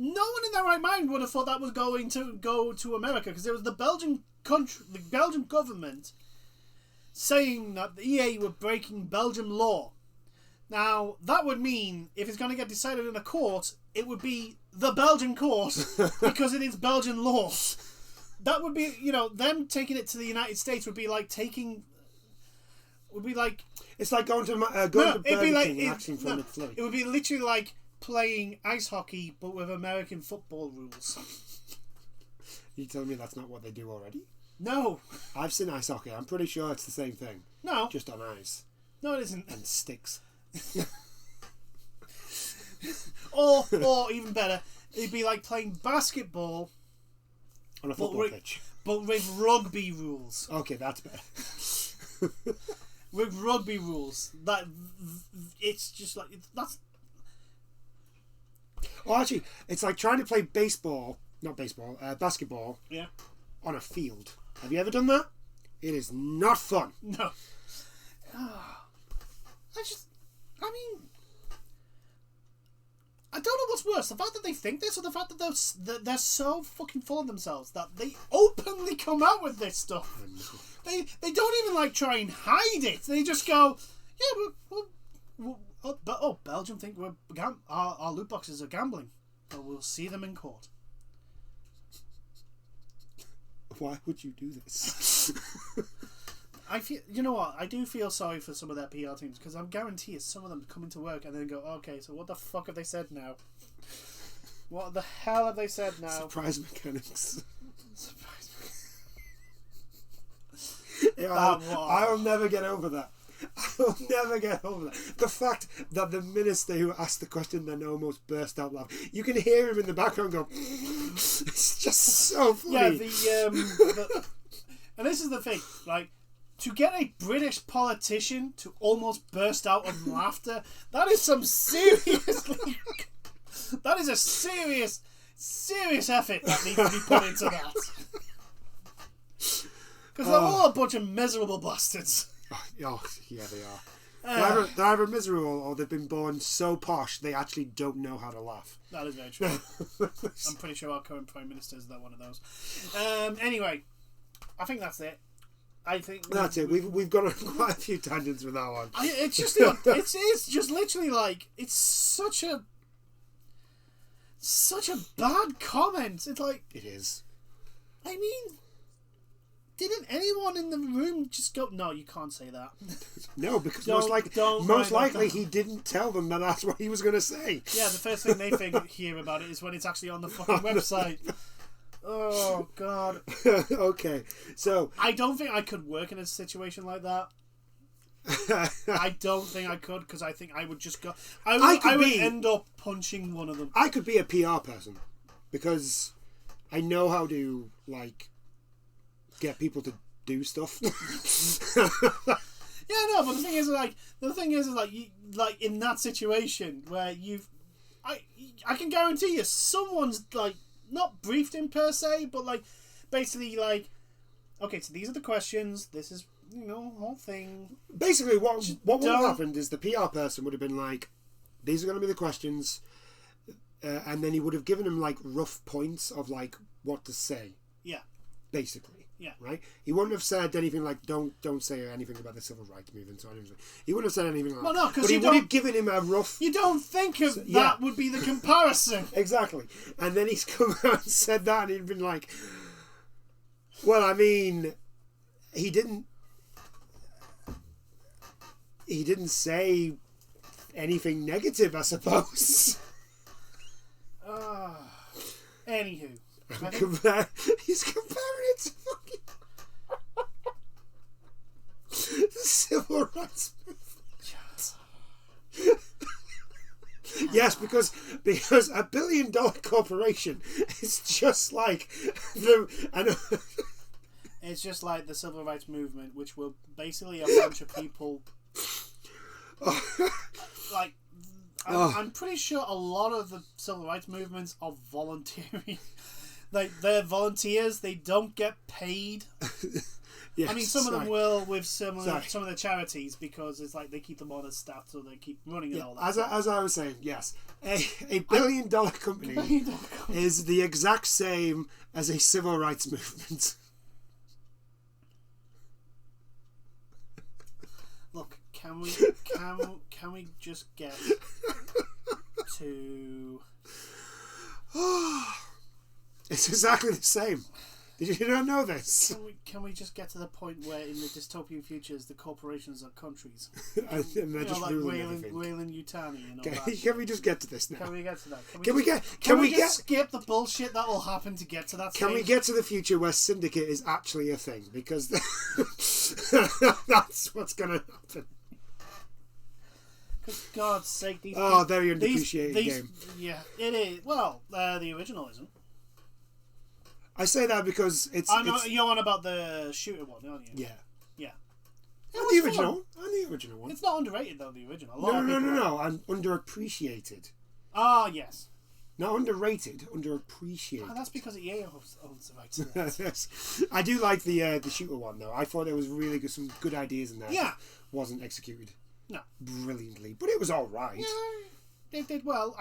no one in their right mind would have thought that was going to go to America, because it was the Belgian government saying that the EA were breaking Belgian law. Now, that would mean, if it's going to get decided in a court, it would be the Belgian court, because it is Belgian law. That would be, them taking it to the United States would be like it's like going to Burger King and asking for a McFlurry. It would be literally like playing ice hockey, but with American football rules. You telling me that's not what they do already? No. I've seen ice hockey. I'm pretty sure it's the same thing. No. Just on ice. No, it isn't. And sticks. or even better, it'd be like playing basketball on a football pitch, but with rugby rules. Okay, that's better. With rugby rules, it's just like that's. Oh, actually, it's like trying to play basketball. Yeah. On a field. Have you ever done that? It is not fun. No. I don't know what's worse, the fact that they think this, or the fact that they're so fucking full of themselves that they openly come out with this stuff. They don't even try and hide it. They just go, yeah, Belgium think our loot boxes are gambling, but we'll see them in court. Why would you do this? I feel, you know what? I do feel sorry for some of their PR teams, because I'm guaranteed some of them come into work and then go, okay, so what the fuck have they said now? What the hell have they said now? Surprise mechanics. Yeah, I'll never get over that. I'll never get over that. The fact that the minister who asked the question then almost burst out laughing. You can hear him in the background go, it's just so funny. Yeah, and this is the thing, to get a British politician to almost burst out of laughter, that is some that is a serious effort that needs to be put into that. Because they're all a bunch of miserable bastards. Oh, yeah, they are. They're either miserable or they've been born so posh they actually don't know how to laugh. That is very true. I'm pretty sure our current Prime Minister is one of those. Anyway, I think that's it. I think that's it. We've gone on quite a few tangents with that one. It's just literally it's such a bad comment. It's like, it is. I mean, didn't anyone in the room just go, no, you can't say that? No, because most likely he didn't tell them that that's what he was going to say. Yeah, the first thing they hear about it is when it's actually on the fucking website. Oh, God. Okay, so I don't think I could work in a situation like that. I don't think I could, because I think I would just go... I would end up punching one of them. I could be a PR person, because I know how to, get people to do stuff. Yeah, no, but the thing is, in that situation where I can guarantee you, someone's, not briefed him per se, but basically okay, so these are the questions, this is whole thing. Basically what would have happened is the PR person would have been like, these are going to be the questions, and then he would have given him rough points of what to say. Yeah, basically. Yeah. Right? He wouldn't have said anything don't say anything about the civil rights movement or anything. He wouldn't have said anything like that. No, because but he would have given him a rough... You don't think of that would be the comparison. Exactly. And then he's come out and said that, and he'd been like, well, I mean, he didn't... He didn't say anything negative, I suppose. Anywho. He's comparing it to fucking the civil rights movement. Yes, because $1 billion corporation is just like it's just like the civil rights movement, which were basically a bunch of people. Like, I'm pretty sure a lot of the civil rights movements are voluntary. Like, they're volunteers. They don't get paid. Yes, I mean, some of them will with some of the charities, because it's like they keep them on as staff, so they keep running and all that. As I was saying, yes, a $1 billion company is the exact same as a civil rights movement. Look, can we just get to? It's exactly the same. Did you not know this? Can we just get to the point where in the dystopian futures the corporations are countries? And they're just like ruling Wayland Yutani and all that. Can we just get to this now? Can we get to that? Can we skip the bullshit that will happen to get to that stage? Can we get to the future where Syndicate is actually a thing? Because that's what's going to happen. For God's sake, very underappreciated game. Yeah, it is. Well, the original isn't. I say that because you're on about the shooter one, aren't you? Yeah. Yeah. And the original one. It's not underrated though. The original. No. I'm underappreciated. Ah, yes. Not underrated, underappreciated. Oh, that's because EA owns the rights to that. Yes. I do like the shooter one though. I thought there was really some good ideas in there. Yeah. Wasn't executed. No. Brilliantly, but it was all right. Yeah, it did well.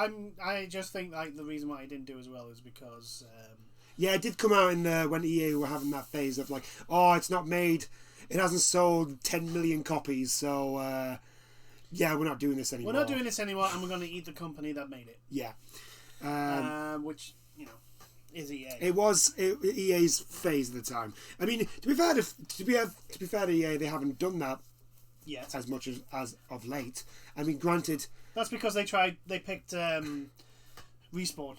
I just think like the reason why it didn't do as well is because. Yeah, it did come out when EA were having that phase of like, it's not made, it hasn't sold 10 million copies, so we're not doing this anymore. We're not doing this anymore, and we're going to eat the company that made it. Yeah. Which, is EA. It was EA's phase at the time. I mean, to be fair to EA, they haven't done that yet as much as of late. I mean, granted, that's because they picked Respawn.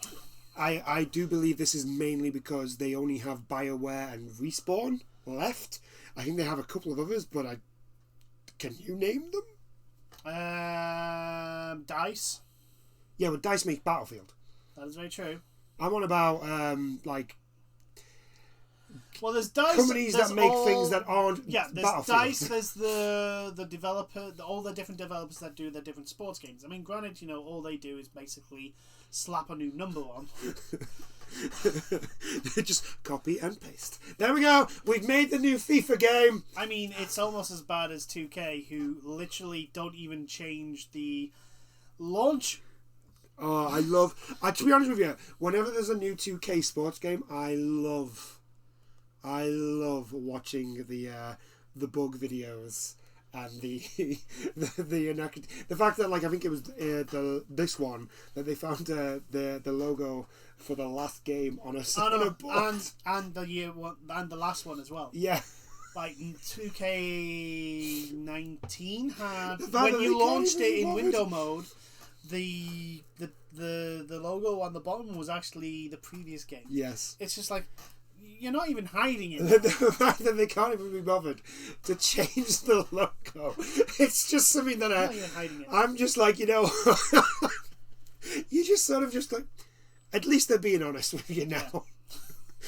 I do believe this is mainly because they only have BioWare and Respawn left. I think they have a couple of others, but can you name them? DICE. Yeah, well, DICE make Battlefield. That is very true. I'm on about well, there's DICE. Companies that make things that aren't there's Battlefield. DICE, there's the developer, all the different developers that do their different sports games. I mean, granted, all they do is basically slap a new number on. Just copy and paste. There we go. We've made the new FIFA game. I mean, it's almost as bad as 2K, who literally don't even change the launch. Oh, I love. To be honest with you, whenever there's a new 2K sports game, I love watching the bug videos and the fact that, like, I think it was this one that they found the logo for the last game on a board. and the year one and the last one as well. Yeah. Like 2K19 had, when you launched it in window mode, the logo on the bottom was actually the previous game. Yes. It's just like, you're not even hiding it. The fact that they can't even be bothered to change the logo. It's just something that I'm just like, you just sort of just like, at least they're being honest with you now.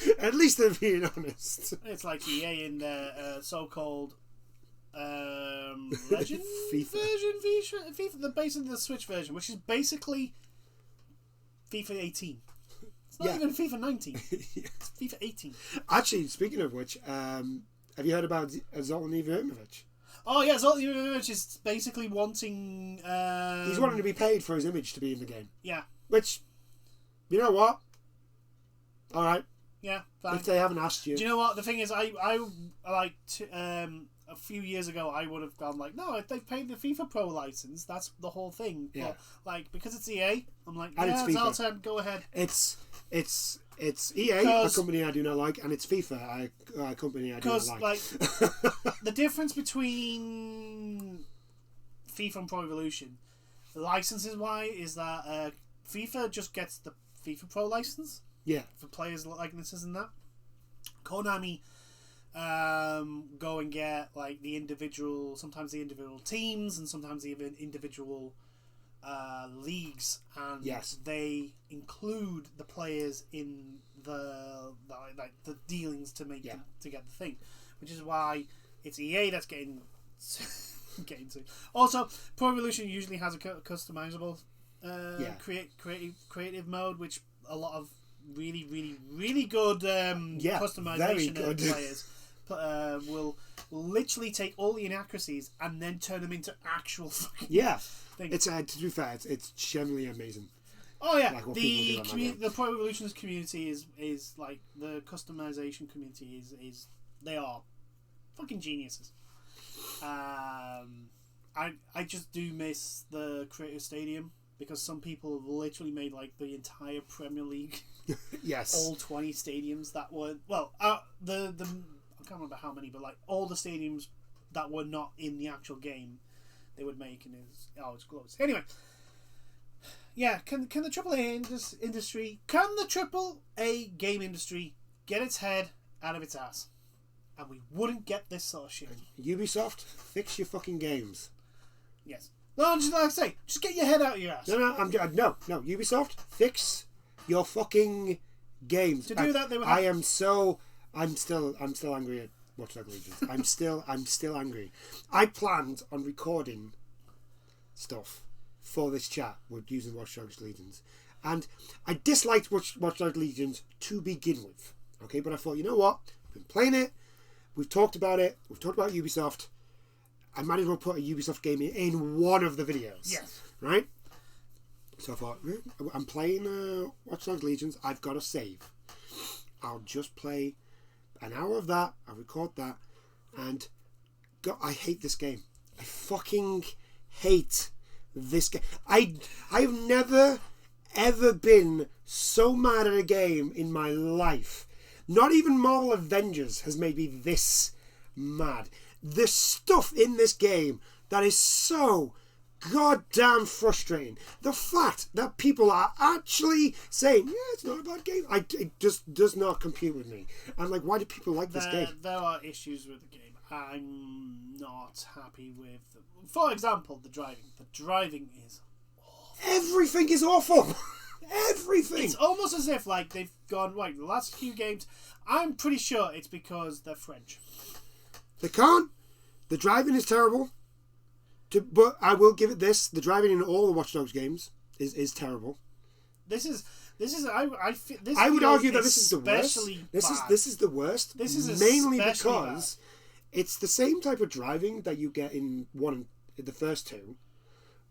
Yeah. At least they're being honest. It's like EA in their so-called Legend FIFA. FIFA, the base of the Switch version, which is basically FIFA 18. It's not even FIFA 19. It's FIFA 18. Actually, speaking of which, have you heard about Zoltan Ibrahimovic? Oh yeah, Zoltan Ibrahimovic is basically wanting. He's wanting to be paid for his image to be in the game. Yeah. Which, you know what? All right. Yeah. Fine. If they haven't asked you. Do you know what the thing is? I like a few years ago I would have gone like, no, if they've paid the FIFA Pro license, that's the whole thing. Yeah. But, like, because it's EA, I'm like, and yeah, it's Zoltan, go ahead. It's EA, a company I do not like, and it's FIFA, a company I do not like. Because, like, the difference between FIFA and Pro Evolution, licenses wise, is that FIFA just gets the FIFA Pro license. Yeah. For players likenesses and that. Konami go and get like sometimes the individual teams and sometimes even individual leagues, and they include the players in the dealings to make to get the thing, which is why it's EA that's getting to. Also, Pro Evolution usually has a customizable creative mode, which a lot of really good customization good. players will literally take all the inaccuracies and then turn them into actual fucking things. It's to be fair, it's generally amazing. Oh yeah, like the Pro Evolution's community is like the customization community is they are fucking geniuses. I just do miss the Creative Stadium, because some people have literally made like the entire Premier League. Yes. All 20 stadiums that were the I can't remember how many, but like all the stadiums that were not in the actual game, they would make, and it's close. Anyway, yeah, can the AAA industry, can the AAA game industry get its head out of its ass, and we wouldn't get this sort of shit. Ubisoft, fix your fucking games. Yes. No, just like I say, just get your head out of your ass. No, Ubisoft, fix your fucking games. To do that, they would. I'm still angry at Watch Dogs Legion. I'm still angry. I planned on recording stuff for this chat with using Watch Dogs Legions, and I disliked Watch Dogs Legions to begin with. Okay, but I thought, you know what? I've been playing it. We've talked about it. We've talked about Ubisoft. I might as well put a Ubisoft game in one of the videos. Yes. Right? So I thought, I'm playing Watch Dogs Legions. I've got a save. I'll just play an hour of that. I'll record that. And God, I hate this game. I fucking hate this game. I've never, ever been so mad at a game in my life. Not even Marvel Avengers has made me this mad. The stuff in this game that is so goddamn frustrating. The fact that people are actually saying, yeah, it's not a bad game, it just does not compute with me. I'm like, why do people like this game? There are issues with the game. I'm not happy with, for example, the driving. The driving is awful. Everything is awful. Everything. It's almost as if like they've gone, right, the last few games, I'm pretty sure it's because they're French. They can't. The driving is terrible. But I will give it this: the driving in all the Watch Dogs games is terrible. I would argue that this is the worst. This is the worst. This is mainly because it's the same type of driving that you get in the first two,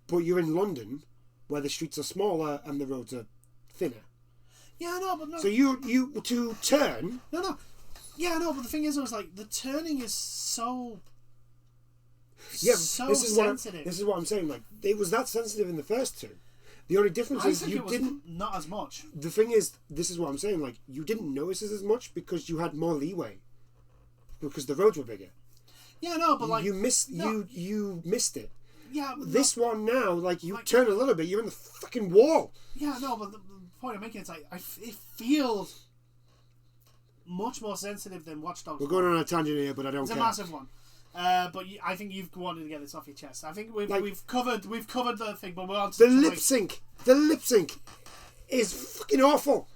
but you're in London, where the streets are smaller and the roads are thinner. Yeah, I know, but no. So you to turn. No. Yeah, no, but the thing is, I was like, the turning is so. Yeah, so this is sensitive. This is what I'm saying. Like, it was that sensitive in the first two. The only difference is you didn't. Not as much. The thing is, this is what I'm saying. Like, you didn't notice it as much because you had more leeway, because the roads were bigger. Yeah, no, but like you missed it. Yeah. This one now, like, you turn a little bit, you're in the fucking wall. Yeah, no, but the point I'm making is like it feels much more sensitive than Watch Dogs. We're going on a tangent here, but I don't care. It's a massive one. But I think you've wanted to get this off your chest. I think we've covered the thing, but we're on to the lip sync. The lip sync is fucking awful.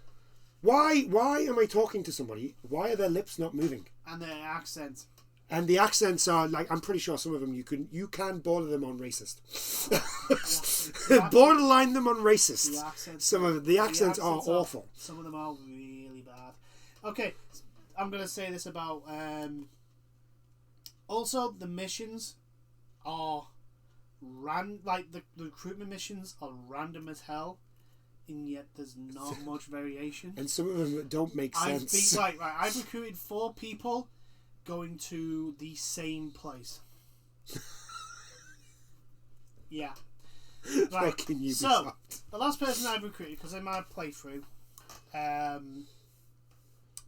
Why am I talking to somebody? Why are their lips not moving? And their accents. And the accents are like, I'm pretty sure some of them you can border them on racist. Borderline them on racist. The accents are awful. Some of them are really bad. Okay, I'm gonna say this about. Also, the missions are like the recruitment missions are random as hell, and yet there's not much variation. And some of them don't make sense. I've recruited 4 people going to the same place. Yeah. Right. So, the last person I've recruited, because in my playthrough,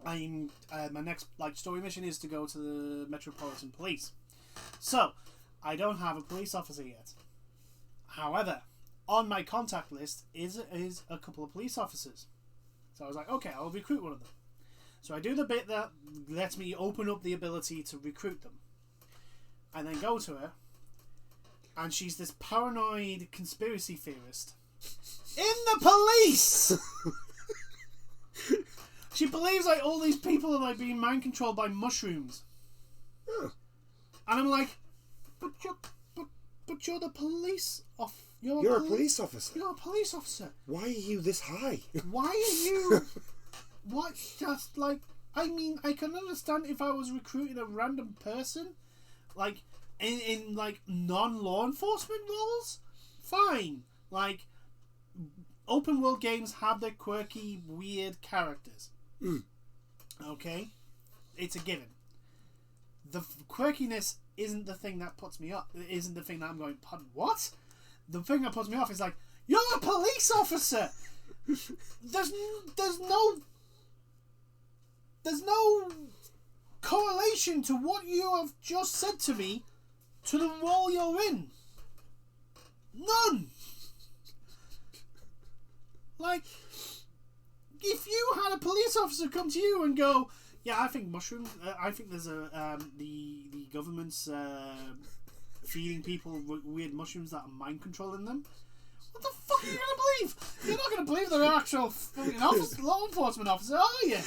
my next story mission is to go to the Metropolitan Police. So, I don't have a police officer yet. However, on my contact list is a couple of police officers. So I was like, okay, I'll recruit one of them. So I do the bit that lets me open up the ability to recruit them. And then go to her. And she's this paranoid conspiracy theorist. In the police! She believes like all these people are like being mind controlled by mushrooms. Oh. And I'm like, but you're the police You're a police officer. You're a police officer. Why are you this high? Why are you... What? Just like... I mean, I can understand if I was recruiting a random person. Like, in like, non-law enforcement roles. Fine. Like, open world games have their quirky, weird characters. Okay? It's a given. The quirkiness isn't the thing that puts me up. It isn't the thing that I'm going, pardon, what? The thing that puts me off is like, you're a police officer! There's no correlation to what you have just said to me to the role you're in. None! Like, if you had a police officer come to you and go, yeah, I think mushrooms, I think there's a, the government's feeding people weird mushrooms that are mind controlling them. What the fuck are you going to believe? You're not going to believe they're an actual fucking law enforcement officer, are you?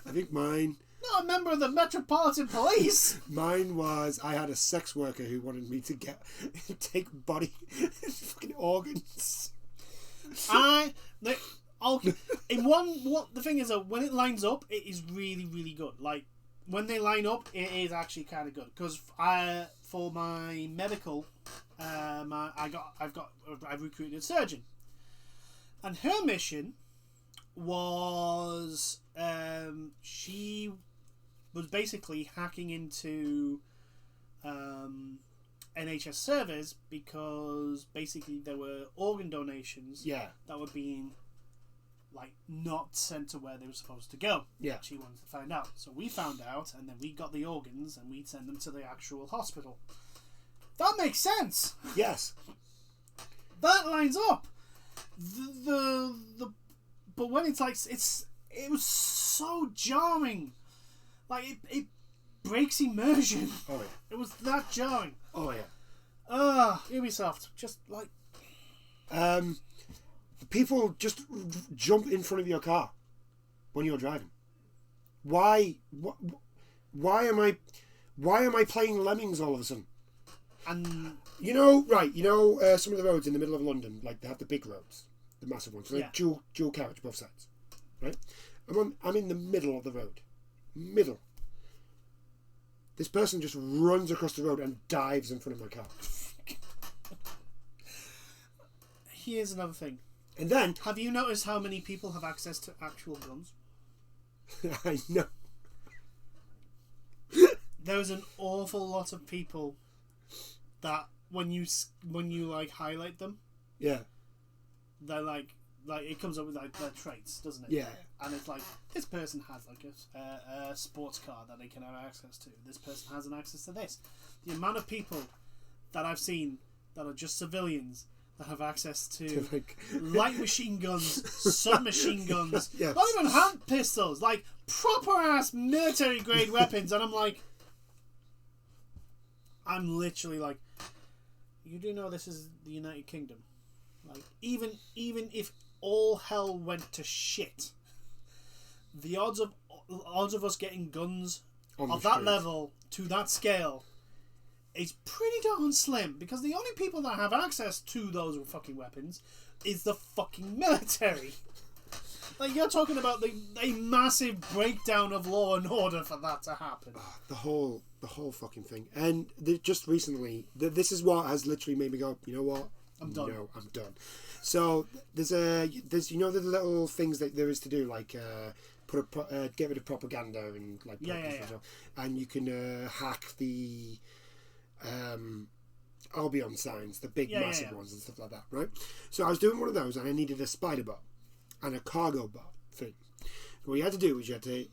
I think mine... Not a member of the Metropolitan Police. Mine was, I had a sex worker who wanted me to take body fucking organs. The thing is that when it lines up, it is really, really good. Like, when they line up, it is actually kind of good. Because for my medical, I've recruited a surgeon, and her mission was she was basically hacking into NHS servers because basically there were organ donations that were being like not sent to where they were supposed to go. Yeah. She wanted to find out. So we found out, and then we got the organs and we'd send them to the actual hospital. That makes sense. Yes. That lines up. But when it's like it was so jarring. Like it breaks immersion. Oh yeah. It was that jarring. Oh yeah. Ubisoft, just like people just jump in front of your car when you're driving. Why am I playing Lemmings all of a sudden? And some of the roads in the middle of London, like they have the big roads, the massive ones, like dual carriage both sides, right? I'm in the middle of the road, middle. This person just runs across the road and dives in front of my car. Here's another thing. And then, have you noticed how many people have access to actual guns? I know. There's an awful lot of people that when you like highlight them, they're like it comes up with like their traits, doesn't it? Yeah. And it's like, this person has like a sports car that they can have access to. This person has an access to this. The amount of people that I've seen that are just civilians that have access to light machine guns, submachine guns, yes. Not even hand pistols, like proper ass military grade weapons, and I'm literally like, you do know this is the United Kingdom. Like, even if all hell went to shit, the odds of us getting guns of that level to that scale is pretty darn slim, because the only people that have access to those fucking weapons is the fucking military. Like, you're talking about a massive breakdown of law and order for that to happen. The whole fucking thing. And just recently, this is what has literally made me go, you know what? I'm done. No, I'm done. So there's the little things that there is to do, like get rid of propaganda and like and you can hack the Albion signs, the big massive ones and stuff like that, right? So I was doing one of those and I needed a spider bot and a cargo bot thing. What you had to do was you had to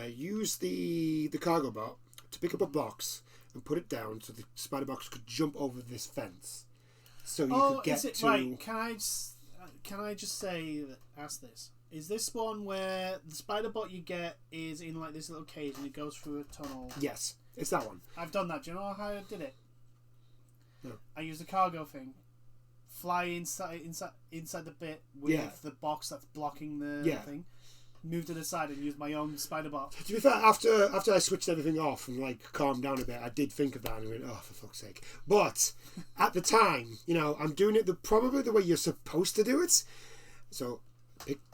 use the cargo bot to pick up a box and put it down so the spider box could jump over this fence. So you could get is it to... right? Can I just ask this? Is this one where the spider bot you get is in like this little cage and it goes through a tunnel? Yes, it's that one. I've done that. Do you know how I did it? No. I used a cargo thing. Fly inside the bit with the box that's blocking the thing. Moved it aside and used my own spider bot. To be fair, after I switched everything off and like calmed down a bit, I did think of that and went, oh, for fuck's sake. But at the time, I'm doing it probably the way you're supposed to do it. So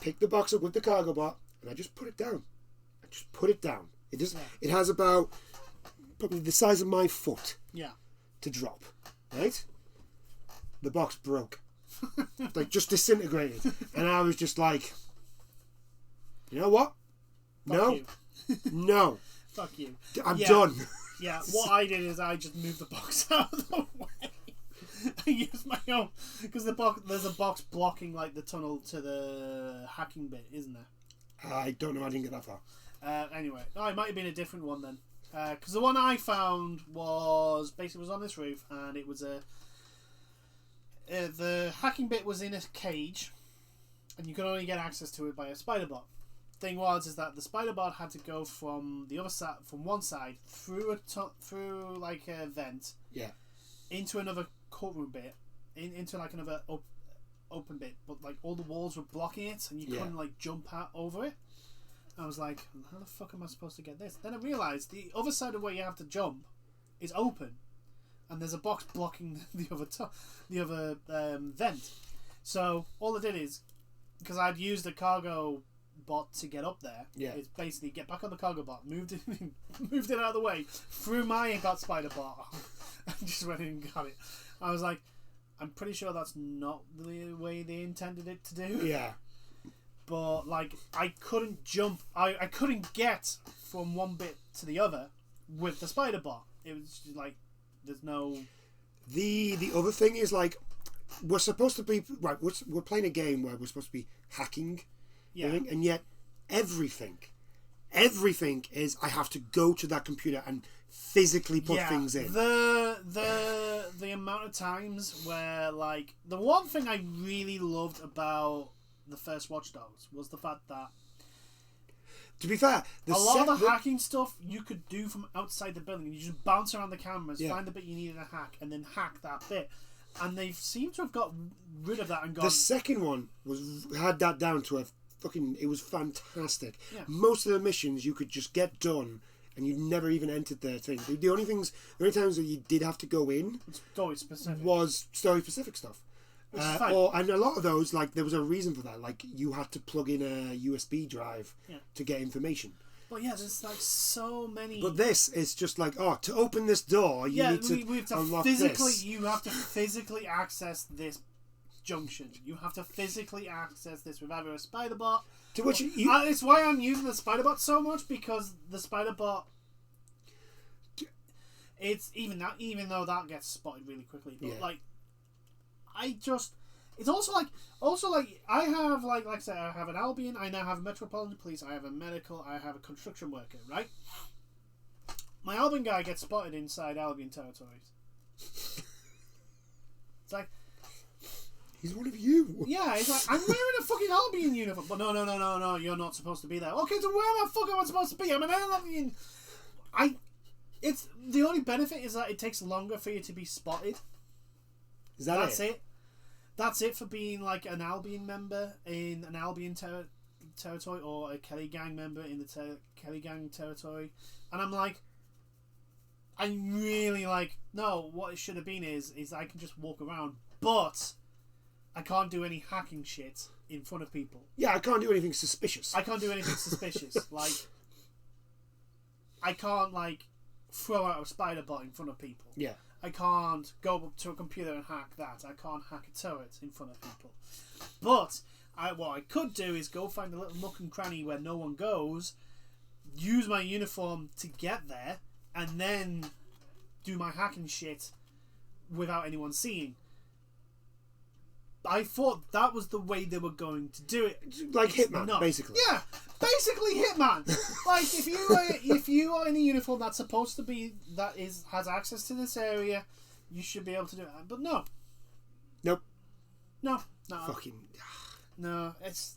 pick the box up with the cargo bot and I just put it down. It has about probably the size of my foot to drop, right? The box broke. Like just disintegrated. And I was just like, you know what? Fuck No. Fuck you. I'm done. Yeah, what I did is I just moved the box out of the way. I used my own, because there's a box blocking like the tunnel to the hacking bit, isn't there? I don't know. I didn't get that far. Anyway, it might have been a different one then, because the one I found was on this roof, and it was the hacking bit was in a cage, and you could only get access to it by a spider bot. Thing is that the spider bot had to go from the other side, from one side through like a vent, into another courtroom bit, into like another open bit, but like all the walls were blocking it, and you couldn't like jump out over it. I was like, how the fuck am I supposed to get this? Then I realised the other side of where you have to jump is open, and there's a box blocking the other vent. So all I did is, because I'd used the cargo bot to get up there, is basically get back on the cargo bot, moved it out of the way, threw my spider bot, and just went in and got it. I was like, I'm pretty sure that's not the way they intended it to do. Yeah. But like, I couldn't jump. I couldn't get from one bit to the other with the spider bot. It was just like, there's no. The other thing is like, we're supposed to be right. We're playing a game where we're supposed to be hacking. Yeah. And yet everything is I have to go to that computer and physically put things in. The amount of times where like the one thing I really loved about the first Watch Dogs was the fact that, to be fair, a lot of the hacking stuff you could do from outside the building. You just bounce around the cameras, find the bit you needed to hack, and then hack that bit. And they seem to have got rid of that and gone. The second one had that down to a fucking. It was fantastic. Yeah. Most of the missions you could just get done, and you never even entered the thing. The only times that you did have to go in, story specific, was story specific stuff. And a lot of those, like, there was a reason for that. Like, you had to plug in a USB drive to get information. But yeah, there's like so many. But this is just like, to open this door, you need to unlock this. You have to physically access this junction. You have to physically access this with either a spider bot. To which it's why I'm using the spider bot so much, because the spider bot. It's even though that gets spotted really quickly, but like. It's also like I have like I said, I have an Albion, I now have Metropolitan Police, I have a medical, I have a construction worker, right? My Albion guy gets spotted inside Albion territories. It's like, he's one of you. Yeah, he's like, I'm wearing a fucking Albion uniform, but no, you're not supposed to be there. Okay, so where the fuck am I supposed to be? I'm an Albion. It's the only benefit is that it takes longer for you to be spotted. That's it. That's it for being like an Albion member in an Albion territory, or a Kelly Gang member in the Kelly Gang territory. And I'm like, I'm really like, no, what it should have been is I can just walk around, but I can't do any hacking shit in front of people. Yeah, I can't do anything suspicious. Like, I can't like throw out a spider bot in front of people. Yeah. I can't go up to a computer and hack that. I can't hack a turret in front of people. But what I could do is go find a little nook and cranny where no one goes, use my uniform to get there, and then do my hacking shit without anyone seeing. I thought that was the way they were going to do it. Like Hitman, basically. Yeah, basically Hitman. Like if you are in a uniform that's supposed to be has access to this area, you should be able to do it. But no. Nope. No. Fucking. No. It's.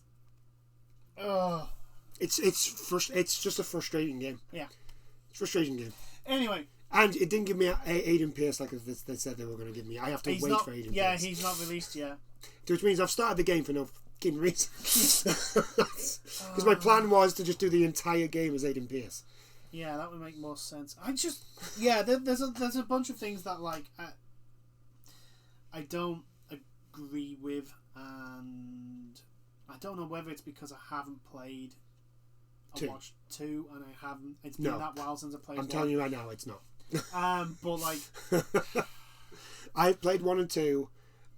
It's just a frustrating game. Yeah. It's a frustrating game. Anyway. And it didn't give me 8 PS like they said they were going to give me. I have to wait for 8 PS. Yeah, he's not released yet. Which means I've started the game for no fucking reason. Because my plan was to just do the entire game as 8 PS. Yeah, that would make more sense. There's a bunch of things that like I don't agree with, and I don't know whether it's because I haven't played. I watched 2 and I haven't. It's been that while since I played. I'm telling you right now, it's not. But like, I've played 1 and 2,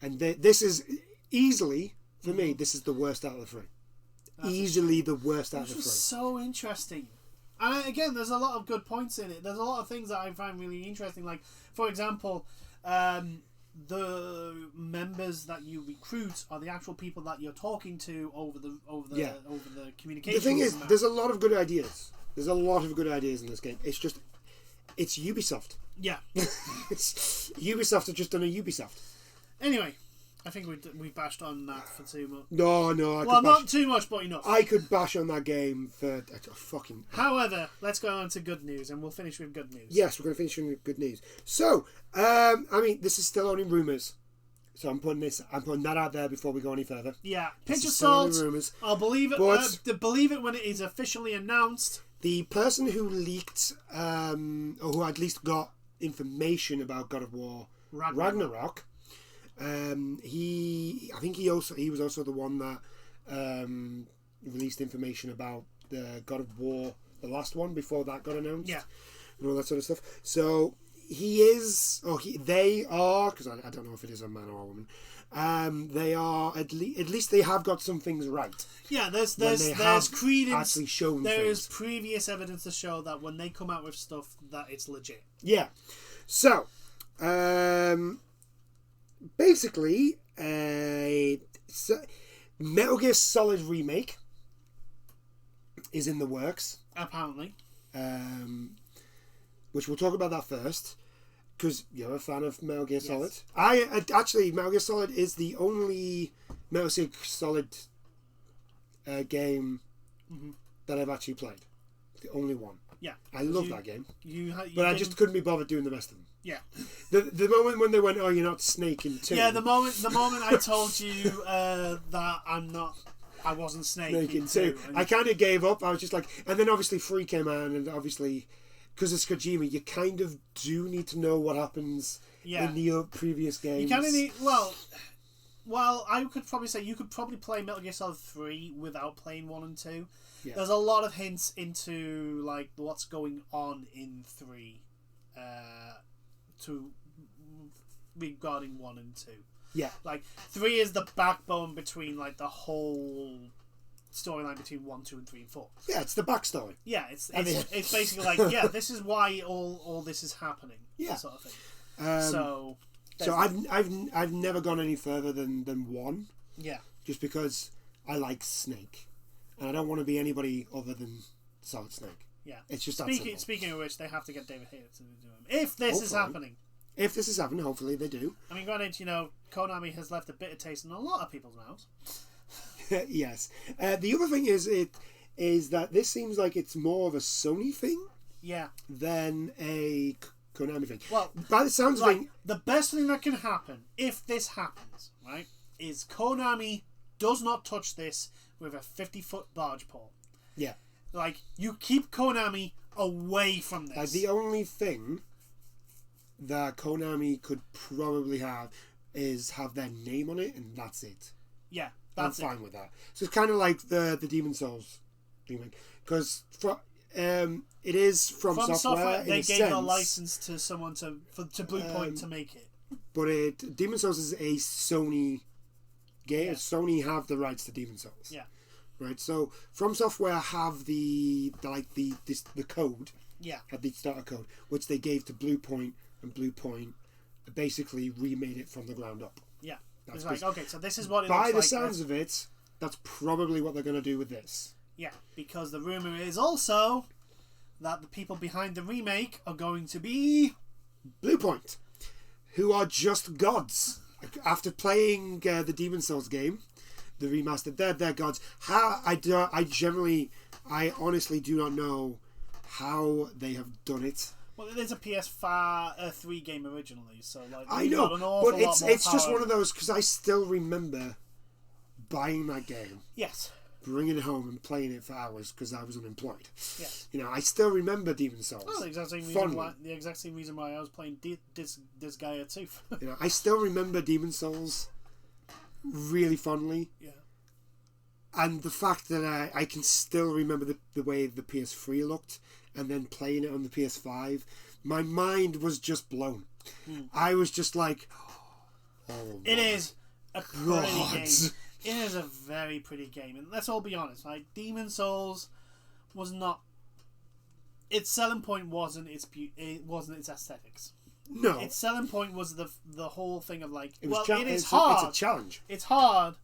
and this is easily for me. This is the worst out of the 3. Easily the worst out of the 3. So interesting. And again, there's a lot of good points in it. There's a lot of things that I find really interesting. Like, for example, the members that you recruit are the actual people that you're talking to over the communication. The thing is, there's a lot of good ideas. There's a lot of good ideas in this game. It's just, it's Ubisoft. Yeah. Ubisoft have just done a Ubisoft. Anyway, I think we bashed on that for too much. No. Not too much, but enough. I could bash on that game for fucking. However, let's go on to good news, and we'll finish with good news. Yes, we're going to finish with good news. So, I mean, this is still only rumours. So I'm putting that out there before we go any further. Yeah, pinch of salt. I'll believe it. Believe it when it is officially announced. The person who leaked, or who at least got information about God of War Ragnarok, he was also the one that released information about the God of War, the last one before that got announced. Yeah, and all that sort of stuff. So they are, because I don't know if it is a man or a woman. They are at least they have got some things right. Yeah, there's credence. Actually shown there is previous evidence to show that when they come out with stuff that it's legit. Yeah. So, basically, Metal Gear Solid Remake is in the works. Apparently. Which we'll talk about that first. Because you're a fan of Metal Gear Solid. Yes. Actually, Metal Gear Solid is the only Metal Gear Solid game that I've actually played. The only one. Yeah. I love that game. But I just couldn't be bothered doing the rest of them. Yeah. The moment when they went, oh, you're not Snake in 2. Yeah, the moment I told you that I wasn't Snake in 2. I kind of gave up. I was just like, and then obviously 3 came out, and obviously, because it's Kojima, you kind of do need to know what happens in the previous games. You kind of need, well, I could probably say you could probably play Metal Gear Solid 3 without playing 1 and 2. Yeah. There's a lot of hints into like what's going on in 3 regarding 1 and 2. Yeah. Like 3 is the backbone between like the whole storyline between 1, 2 and 3 and 4. Yeah, it's the backstory. Yeah, it's basically like, this is why all this is happening. Yeah. Sort of thing. So I've never gone any further than 1. Yeah. Just because I like Snake. And I don't want to be anybody other than Solid Snake. Yeah. It's just that simple. Speaking of which, they have to get David Hayter to do them. If this is happening. If this is happening, hopefully they do. I mean, granted, Konami has left a bitter taste in a lot of people's mouths. Yes. The other thing is that this seems like it's more of a Sony thing. Yeah. Than a Konami thing. Well, by the sounds of it, the best thing that can happen, if this happens, right, is Konami does not touch this with a 50-foot barge pole. Yeah. Like, you keep Konami away from this. Like, the only thing that Konami could probably have is have their name on it, and that's it. Yeah, I'm fine with that. So it's kind of like the Demon Souls remake, because it is from software. They gave a license to someone to Bluepoint to make it. But Demon Souls is a Sony game. Yeah. Sony have the rights to Demon Souls. Yeah. Right. So From Software have the code. Yeah. Had the starter code, which they gave to Bluepoint, and Bluepoint basically remade it from the ground up. Yeah. It's like, okay, so this is what it by looks the like. sounds of it, that's probably what they're going to do with this. Yeah, because the rumor is also that the people behind the remake are going to be Bluepoint, who are just gods. After playing the Demon Souls game, the remastered, they're gods. I honestly do not know how they have done it. Well, it is a PS5 3 game originally, so like I know, got an awful but lot more it's just power. one of those, because I still remember buying that game, Yes. bringing it home and playing it for hours because I was unemployed. Yes. You know, I still remember Demon Souls. Well, the exact same reason why I was playing this guy too. You know, I still remember Demon Souls really fondly. Yeah. And the fact that I can still remember the way the PS3 looked, and then playing it on the PS5, my mind was just blown. I was just like, oh, it is a pretty God. game. It is a very pretty game, and let's all be honest. Like Demon Souls was not. Its selling point wasn't its aesthetics. No, Its selling point was the whole thing of like, it was it is hard. It's a challenge. It's hard,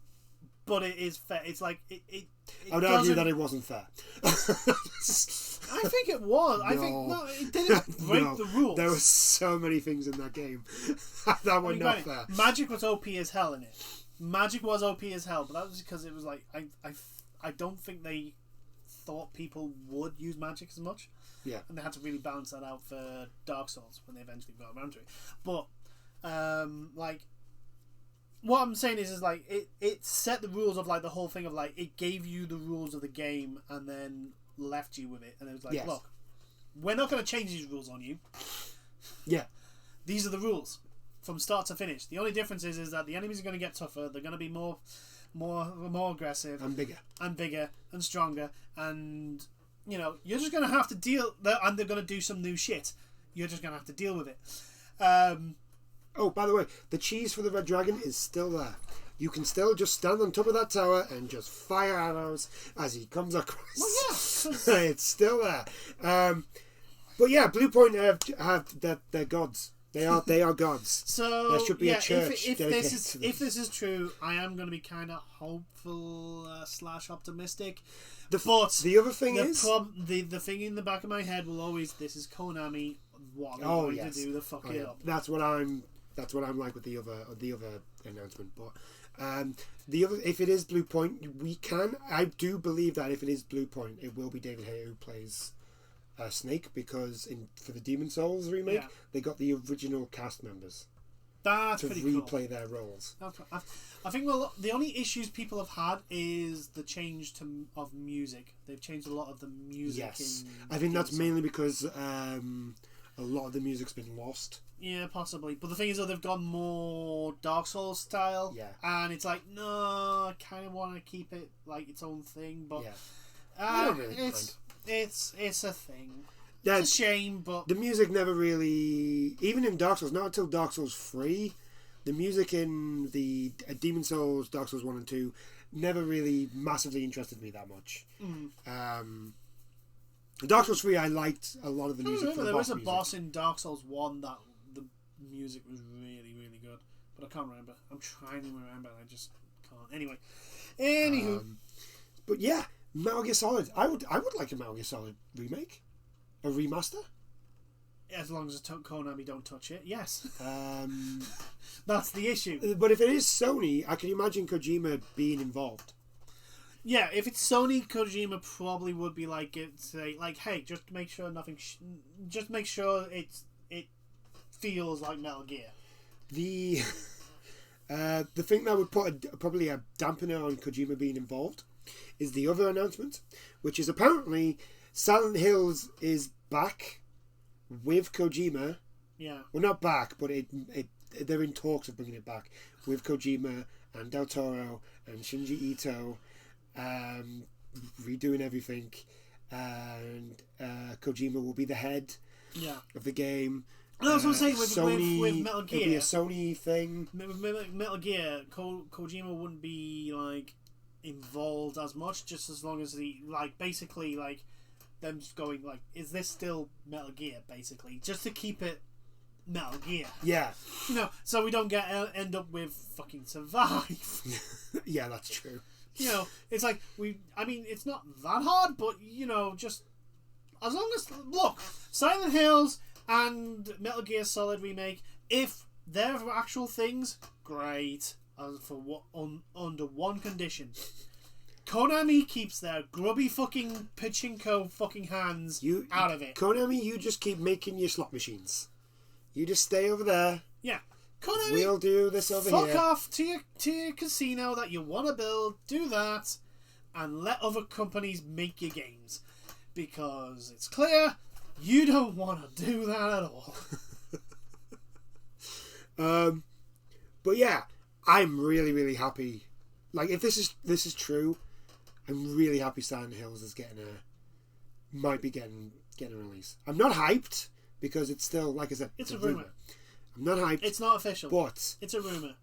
but it is fair. It's like it I would argue that it wasn't fair. I think it was. I think no, it didn't break the rules. There were so many things in that game that were not fair. Magic was OP as hell in it. Magic was OP as hell, but that was because it was like I don't think they thought people would use magic as much. Yeah, and they had to really balance that out for Dark Souls when they eventually got around to it. But like, what I'm saying is like it set the rules of like the whole thing of like it gave you the rules of the game and then left you with it, and it was like, yes. Look, we're not going to change these rules on you. Yeah, these are the rules from start to finish. The only difference is that the enemies are going to get tougher. They're going to be more aggressive and bigger and stronger, and you know you're just going to have to deal. And they're going to do some new shit. You're just going to have to deal with it. Oh, by the way, the cheese for the Red Dragon is still there. You can still just stand on top of that tower and just fire arrows as he comes across. Well, yeah, it's still there. But yeah, Bluepoint they're gods. They are gods. So there should be a church if dedicated to them. If this is true, I am going to be kind of hopeful / optimistic. The other thing is the thing in the back of my head will always, this is Konami. What are they going to do to fuck it up? That's what I'm like with the other announcement. But if it is Bluepoint, I do believe that if it is Bluepoint, it will be David Hayter who plays Snake, because for the Demon Souls remake, they got the original cast members to replay their roles. I think the only issues people have had is the change of music. They've changed a lot of the music. Yes, I think that's mainly because a lot of the music's been lost. Yeah, possibly. But the thing is, though, they've gone more Dark Souls style. Yeah. And it's like, no, I kind of want to keep it like its own thing. But I don't really it's a thing. Yeah, it's a shame, but the music never really, even in Dark Souls, not until Dark Souls 3, the music in the Demon Souls, Dark Souls 1 and 2, never really massively interested me that much. Dark Souls 3, I liked a lot of the music. There was a boss in Dark Souls 1 that the music was really, really good, but I can't remember. I'm trying to remember, and I just can't. Anywho, but yeah, Metal Gear Solid. I would like a Metal Gear Solid remake, a remaster. As long as Konami don't touch it, yes. That's the issue. But if it is Sony, I can imagine Kojima being involved. Yeah, if it's Sony, Kojima probably would be like, hey, just make sure nothing. Just make sure it feels like Metal Gear. The thing that would put probably a dampener on Kojima being involved is the other announcement, which is apparently Silent Hills is back with Kojima. Yeah. Well, not back, but they're in talks of bringing it back with Kojima and Del Toro and Shinji Ito. Redoing everything, and Kojima will be the head of the game. No, that's what I'm saying Sony, with Metal Gear. It'll be a Sony thing. With Metal Gear, Kojima wouldn't be like involved as much, just as long as basically them just going like, is this still Metal Gear? Basically, just to keep it Metal Gear. Yeah. So we don't end up with fucking Survive. Yeah, that's true. You know, it's like I mean, it's not that hard, but you know, just as long as look, Silent Hills and Metal Gear Solid Remake, if they're actual things, great. For what under one condition. Konami keeps their grubby fucking pachinko fucking hands out of it. Konami, you just keep making your slot machines. You just stay over there. Yeah. Konami, we'll do this over here. Fuck off to your casino that you want to build, do that, and let other companies make your games. Because it's clear you don't want to do that at all. But yeah, I'm really, really happy. Like, if this is true, I'm really happy Silent Hills is might be getting a release. I'm not hyped because it's still, like I said, it's a rumor. I'm not hyped. It's not official, but it's a rumor.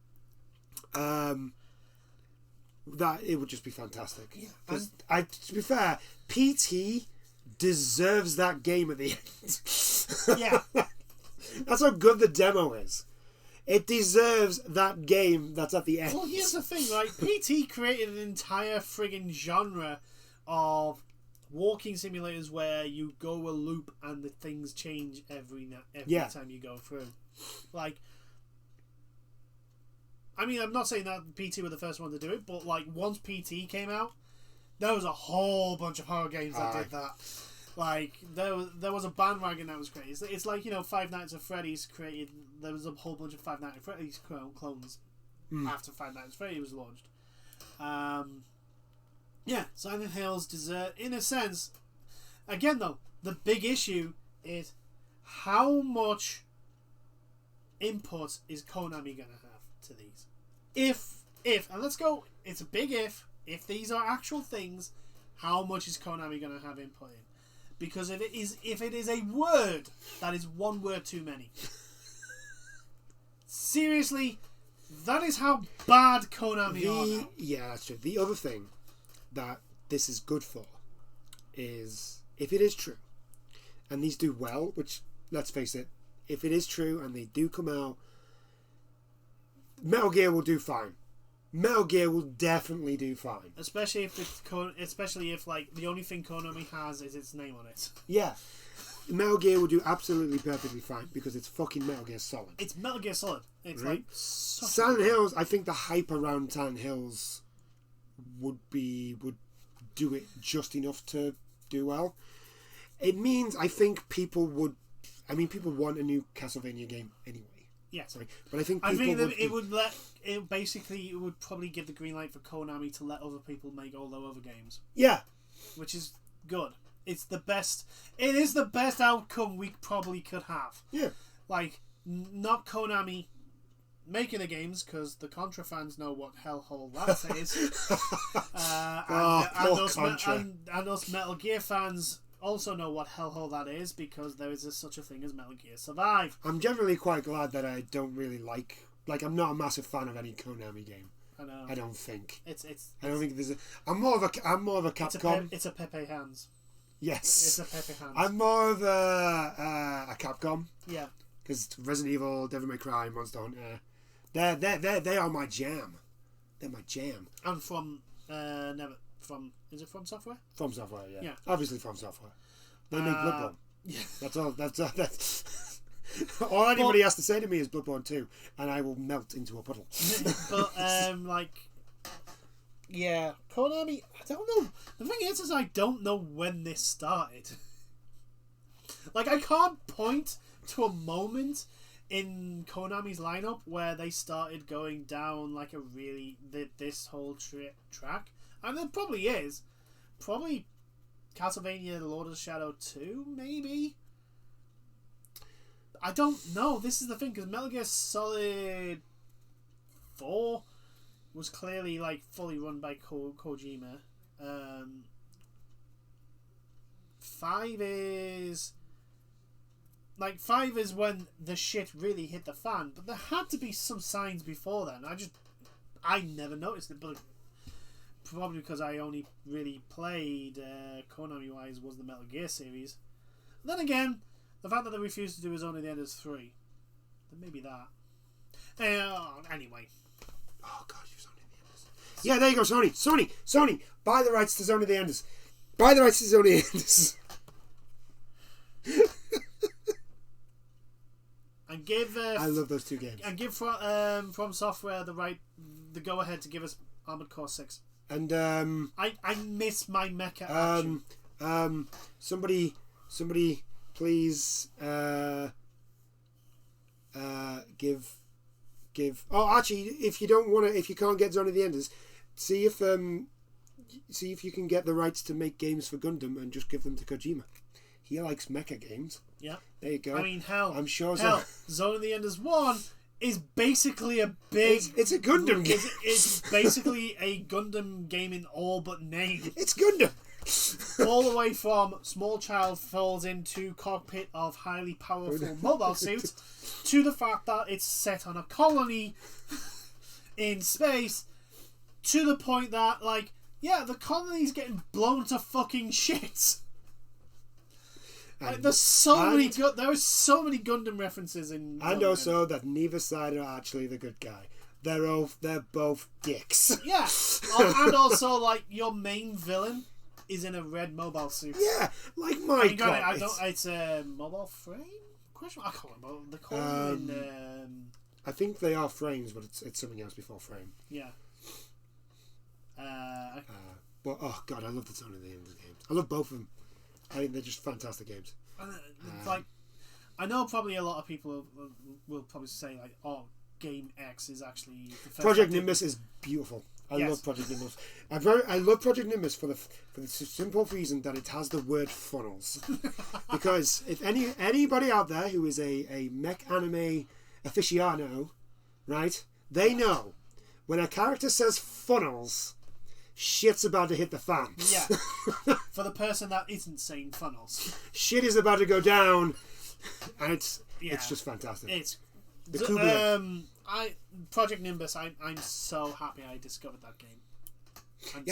That it would just be fantastic. Yeah, to be fair, PT deserves that game at the end. Yeah, that's how good the demo is. It deserves that game that's at the end. Well, here's the thing, right? PT created an entire friggin' genre of walking simulators where you go a loop and the things change every time you go through. Like, I mean, I'm not saying that PT were the first one to do it, but like once PT came out, there was a whole bunch of horror games that did that. Like, there was a bandwagon that was created. It's like, you know, Five Nights at Freddy's created... There was a whole bunch of Five Nights at Freddy's clones after Five Nights at Freddy's was launched. Yeah, Silent Hills desert, in a sense... Again, though, the big issue is how much input is Konami going to have to these? If, and let's go, it's a big if these are actual things, how much is Konami going to have input in? Because if it is a word, that is one word too many. Seriously, that is how bad Konami are now. Yeah, that's true. The other thing that this is good for is, if it is true, and these do well, which, let's face it, if it is true and they do come out, Metal Gear will do fine. Metal Gear will definitely do fine. Especially if like the only thing Konami has is its name on it. Yeah. Metal Gear will do absolutely perfectly fine because it's fucking Metal Gear Solid. It's Metal Gear Solid. It's right? Like Silent Hills, I think the hype around Silent Hills would do it just enough to do well. It means I think people want a new Castlevania game anyway. Yeah, sorry, but I think it would probably give the green light for Konami to let other people make all their other games. Yeah, which is good. It's the best. It is the best outcome we probably could have. Yeah, like not Konami making the games because the Contra fans know what hellhole that is, and us Metal Gear fans also know what hellhole that is because there is such a thing as Metal Gear Survive. I'm generally quite glad that I don't really like I'm not a massive fan of any Konami game. I know. I don't think. I don't think there's I'm more of a Capcom. It's a Pepe Hands. Yes. It's a Pepe Hands. I'm more of a Capcom. Yeah. Because Resident Evil, Devil May Cry, Monster Hunter, they are my jam. They're my jam. And is it From Software? From Software, yeah. Obviously From Software. They make Bloodborne. Yeah. That's all. That's all anybody has to say to me is Bloodborne 2, and I will melt into a puddle. But yeah, Konami. I don't know. The thing is I don't know when this started. Like, I can't point to a moment in Konami's lineup where they started going down like a really this whole track. And there probably is. Probably Castlevania The Lord of the Shadow 2, maybe? I don't know. This is the thing, because Metal Gear Solid 4 was clearly like fully run by Kojima. 5 is... Like, 5 is when the shit really hit the fan, but there had to be some signs before then. I never noticed it, but... Probably because I only really played Konami-wise was the Metal Gear series. And then again, the fact that they refused to do is only the end of 3. Then maybe that. Anyway. Oh god, you was only the end. Yeah, there you go, Sony. Sony, buy the rights to Zone of the Enders. Buy the rights to Zone of the Enders. And give. I love those two games. And give From Software the go ahead to give us Armored Core 6. And I miss my mecha action. Somebody, please give. Oh, actually, if you can't get Zone of the Enders, see if you can get the rights to make games for Gundam and just give them to Kojima. He likes mecha games. Yeah. There you go. I mean, I'm sure. Zone of the Enders 1 is basically a big. It's a Gundam game. It's basically a Gundam game in all but name. It's Gundam. All the way from small child falls into cockpit of highly powerful mobile suit to the fact that it's set on a colony in space, to the point that, like, yeah, the colony's getting blown to fucking shit. Like, there are so many Gundam references in. And also that neither side are actually the good guy. They're both dicks. Yeah, and also, like, your main villain is in a red mobile suit. Yeah, like my God. It's a mobile frame? Question? I can't remember. They call them in. I think they are frames, but it's something else before frame. Yeah. But oh God, I love the Zone of the Enders games. I love both of them. I think they're just fantastic games. Like, I know probably a lot of people will probably say, like, oh, Game X is actually Project Nimbus is beautiful. I love Project Nimbus. I love Project Nimbus for the simple reason that it has the word funnels. Because if anybody out there who is a mech anime aficionado, right, they know when a character says funnels, shit's about to hit the fan. Yeah. For the person that isn't saying funnels, shit is about to go down, and it's just fantastic. It's the Project Nimbus. I'm so happy I discovered that game.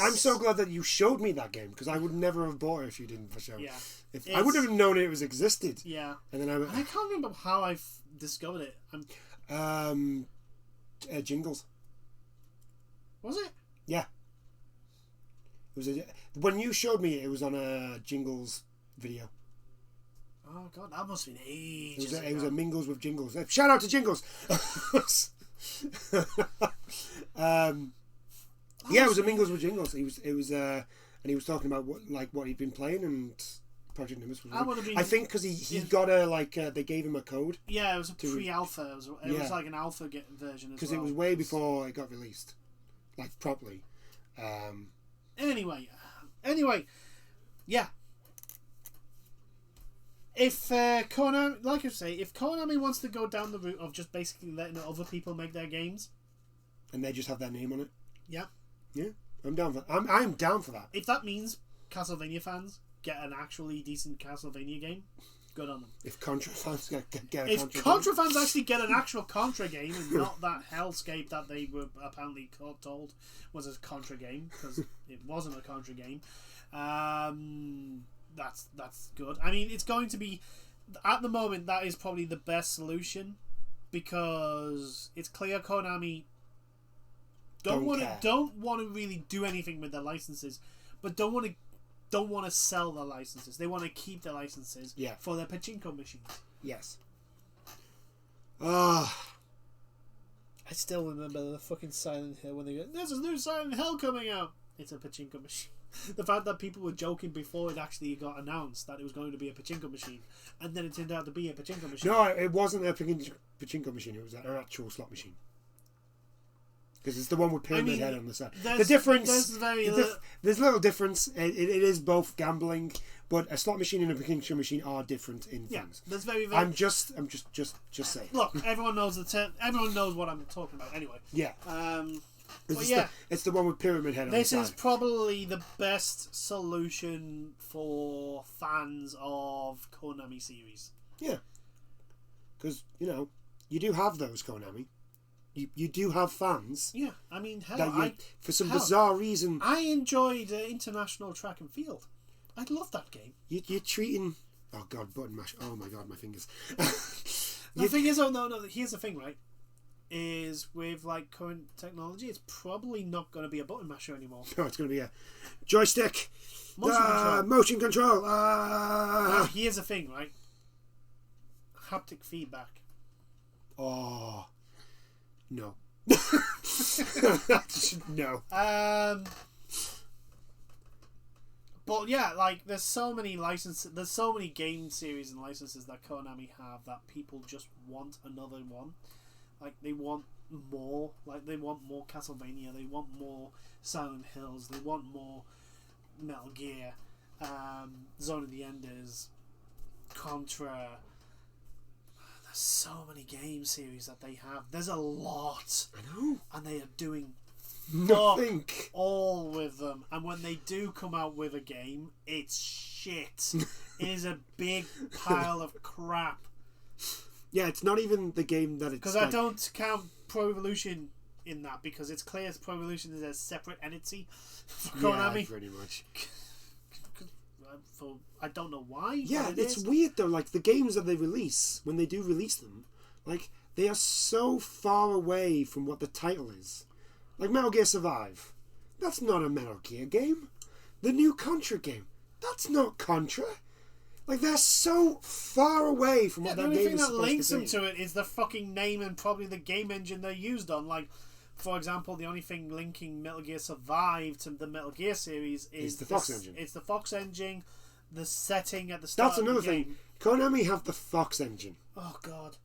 I'm so glad that you showed me that game, because I would never have bought it if you didn't for sure. Yeah. I would have known it was existed. Yeah. And then I can't remember how I discovered it. Jingles. Was it? Yeah. It was when you showed me it was on a Jingles video. Oh God, that must have been ages ago. It was a Mingles with Jingles. Shout out to Jingles. Yeah, it was a Mingles with Jingles. And he was talking about what he'd been playing, and Project Nimbus was. I think because he got they gave him a code. Yeah, it was a pre-alpha. It was like an alpha version as well. Because it was way before it got released, like properly. Anyway, yeah. If Konami, like I say, if Konami wants to go down the route of just basically letting other people make their games, and they just have their name on it, yeah, I'm down for. I'm down for that. If that means Castlevania fans get an actually decent Castlevania game, good on them. If Contra fans get if Contra fans actually get an actual Contra game and not that hellscape that they were apparently told was a Contra game, because it wasn't a Contra game. That's good. I mean, it's going to be, at the moment, that is probably the best solution, because it's clear Konami don't want to really do anything with their licenses, but don't want to sell their licenses. They want to keep their licenses for their pachinko machines. Yes. I still remember the fucking Silent Hill when they go, "There's a new Silent Hill coming out." It's a pachinko machine. The fact that people were joking before it actually got announced that it was going to be a pachinko machine, and then it turned out to be a pachinko machine. No, it wasn't a pachinko machine. It was an actual slot machine. Because it's the one with pyramid head on the side. The difference. There's little difference. It is both gambling, but a slot machine and a pachinko machine are different in things. There's very. I'm just saying. Look, everyone knows the term. Everyone knows what I'm talking about. Anyway. Yeah. It's the one with pyramid head on the side. This is probably the best solution for fans of Konami series. Yeah. Because, you do have those, Konami. You do have fans. Yeah, I mean, hell, for some bizarre reason... I enjoyed International Track and Field. I loved that game. You're treating... Oh, God, button mash. Oh, my God, my fingers. The thing is, no, here's the thing, right? is with like current technology, it's probably not going to be a button masher anymore. No, it's going to be a joystick. Motion control. Now, here's the thing, right? Haptic feedback. Oh, no. No. But yeah, like there's so many licenses, there's so many game series and licenses that Konami have that people just want another one. Like they want more. Like they want more Castlevania. They want more Silent Hills. They want more Metal Gear, Zone of the Enders, Contra. There's so many game series that they have. There's a lot. I know. And they are doing nothing all with them. And when they do come out with a game, it's shit. It is a big pile of crap. Yeah, it's not even the game that it's... Because I don't count Pro Evolution in that, because it's clear Pro Evolution is a separate entity for Konami. Yeah, pretty much. I don't know why. Yeah, it's weird though. Like the games that they release, when they do release them, like they are so far away from what the title is. Like Metal Gear Survive, that's not a Metal Gear game. The new Contra game, that's not Contra. Like they're so far away from what that game is supposed to be. The only thing that links them to it is the fucking name and probably the game engine they're used on. Like, for example, the only thing linking Metal Gear Survive to the Metal Gear series is the Fox engine. It's the Fox engine, the setting at the start. That's another thing. Konami have the Fox engine. Oh God.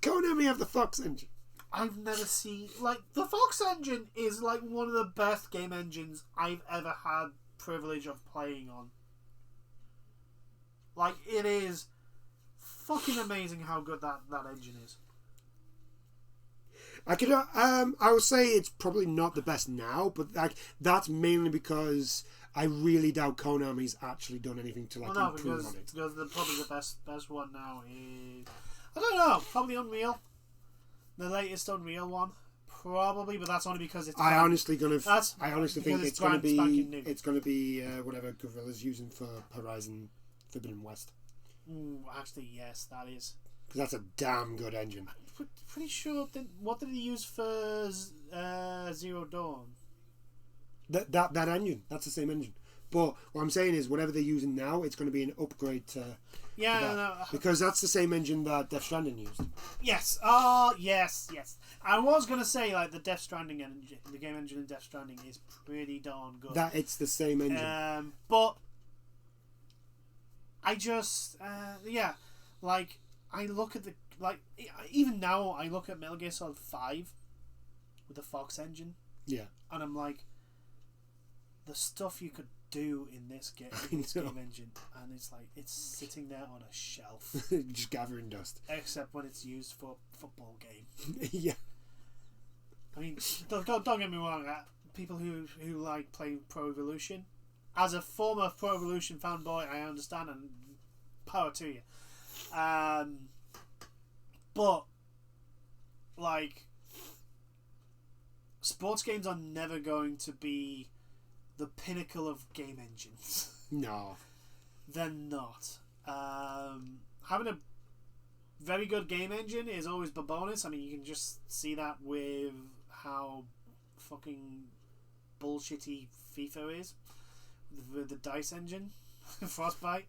Konami have the Fox engine. I've never seen the Fox engine is like one of the best game engines I've ever had privilege of playing on. Like it is fucking amazing how good that engine is. I would say it's probably not the best now, but like that's mainly because I really doubt Konami's actually done anything to improve on it. Because probably the best one now is, I don't know, probably Unreal, the latest Unreal one, probably, but that's only because it's. I honestly think it's going to be whatever Guerrilla's using for Horizon Forbidden West. Actually, yes, that is. Because that's a damn good engine. I'm pretty sure. What did he use for Zero Dawn? That engine. That's the same engine. But what I'm saying is, whatever they're using now, it's going to be an upgrade to. Yeah, that. no. Because that's the same engine that Death Stranding used. Yes. Oh, yes. I was going to say like the Death Stranding engine, the game engine in Death Stranding is pretty darn good. That it's the same engine. But I just I look at even now I look at Metal Gear Solid 5 with the Fox engine. Yeah. And I'm like, the stuff you could do in this game engine, and it's like it's sitting there on a shelf, just gathering dust. Except when it's used for a football game. Yeah. I mean, don't get me wrong. People who like play Pro Evolution, as a former Pro Evolution fanboy, I understand, and power to you. But like, sports games are never going to be the pinnacle of game engines. No. They're not. Having a very good game engine is always a bonus. I mean, you can just see that with how fucking bullshitty FIFA is with the dice engine. Frostbite.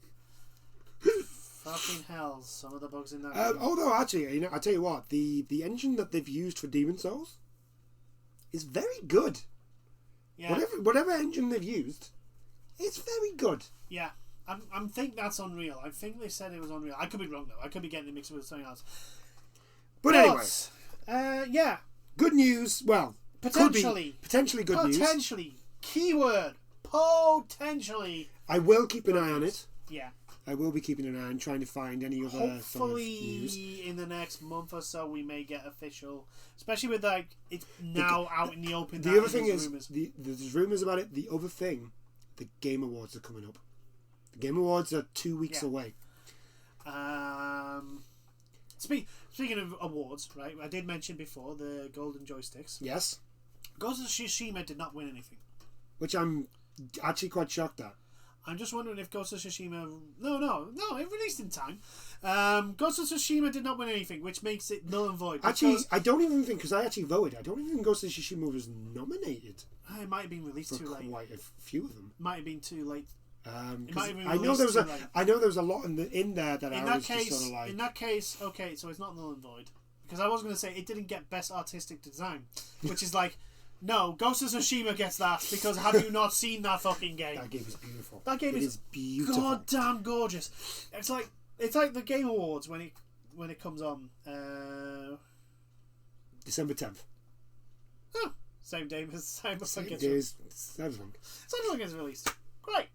Fucking hell, some of the bugs in that game. Although, actually, I tell you what, the engine that they've used for Demon's Souls is very good. Yeah. Whatever engine they've used, it's very good. Yeah. I think that's Unreal. I think they said it was Unreal. I could be wrong though. I could be getting it mixed with something else. But anyway, yeah. Good news. Well, potentially good news. Potentially. Keyword. Potentially. I will keep an eye on it. Yeah. I will be keeping an eye on trying to find any other Hopefully sort of news. In the next month or so we may get official, especially with it's now out in the open. The other thing is there's rumours about it. The other thing, the Game Awards are coming up. The Game Awards are 2 weeks away. Speaking of awards, right? I did mention before the Golden Joysticks. Yes. Ghost of Tsushima did not win anything, which I'm actually quite shocked at. I'm just wondering if Ghost of Tsushima... No, it released in time. Ghost of Tsushima did not win anything, which makes it null and void. Actually, I don't even think, because I actually voted, I don't even think Ghost of Tsushima was nominated. It might have been released too late. Quite a few of them. Might have been too late. I know there was a lot in there that I was just sort of like... In that case, okay, so it's not null and void. Because I was going to say it didn't get Best Artistic Design, which is like... No, Ghost of Tsushima gets that because have you not seen that fucking game? That game is beautiful. That game is beautiful. Goddamn gorgeous. It's like the Game Awards when it comes on. December 10th. Oh, same day as Cyberpunk gets released. Cyberpunk is released. Great.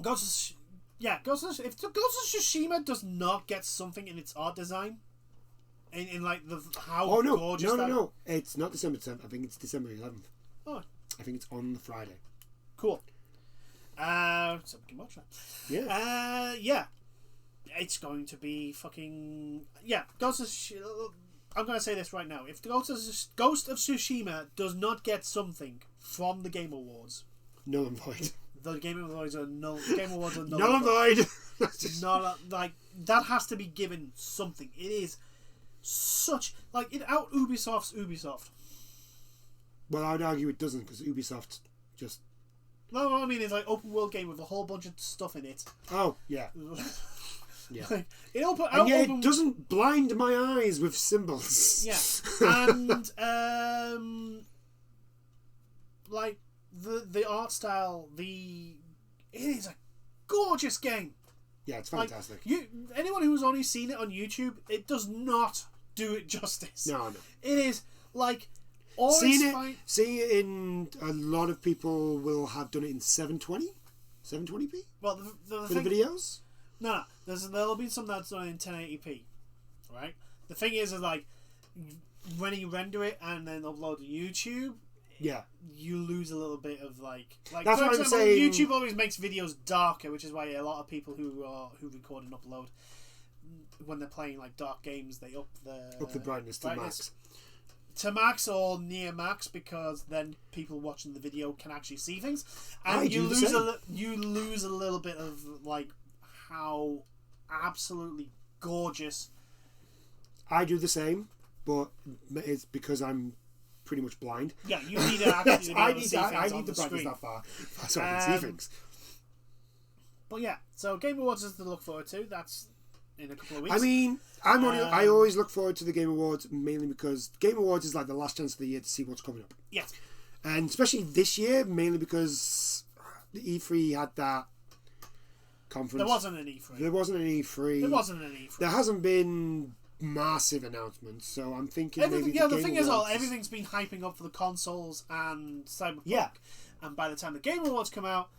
Ghost of Tsushima does not get something in its art design. In like gorgeous. No. It's not December 10th. I think it's December 11th. Oh. I think it's on the Friday. Cool. So we can watch that. Yeah. Yeah. It's going to be fucking... Yeah, Ghost of Tsushima... I'm going to say this right now. If Ghost of Tsushima does not get something from the Game Awards... Null and void. The Game Awards are null... Game Awards are null and void. Not like... That has to be given something. It is... Such it out Ubisoft's Ubisoft. Well, I would argue it doesn't because Ubisoft just. No, what I mean is like open world game with a whole bunch of stuff in it. Oh yeah, yeah. It doesn't blind my eyes with symbols. Yeah, and like the art style, it is a gorgeous game. Yeah, it's fantastic. Anyone who's only seen it on YouTube, it does not do it justice. No. It is like seeing it in a lot of people will have done it in 720p. Well, for the videos. No, there'll be some that's done in 1080p, right? The thing is like when you render it and then upload to YouTube. Yeah, you lose a little bit of like that's for what example, I'm saying. YouTube always makes videos darker, which is why a lot of people who record and upload when they're playing like dark games, they up the brightness to max or near max because then people watching the video can actually see things, and you lose a little bit of like how absolutely gorgeous. I do the same, but it's because I'm pretty much blind. Yeah, you need to actually I need the brightness that far so I can see things. But yeah, so Game Awards is to look forward to. That's in a couple of weeks. I mean, I always look forward to the Game Awards mainly because Game Awards is like the last chance of the year to see what's coming up. Yeah. And especially this year, mainly because the E3 had that conference. There wasn't an E3. There hasn't been massive announcements, so I'm thinking the thing is, everything's been hyping up for the consoles and Cyberpunk. Yeah. And by the time the Game Awards come out,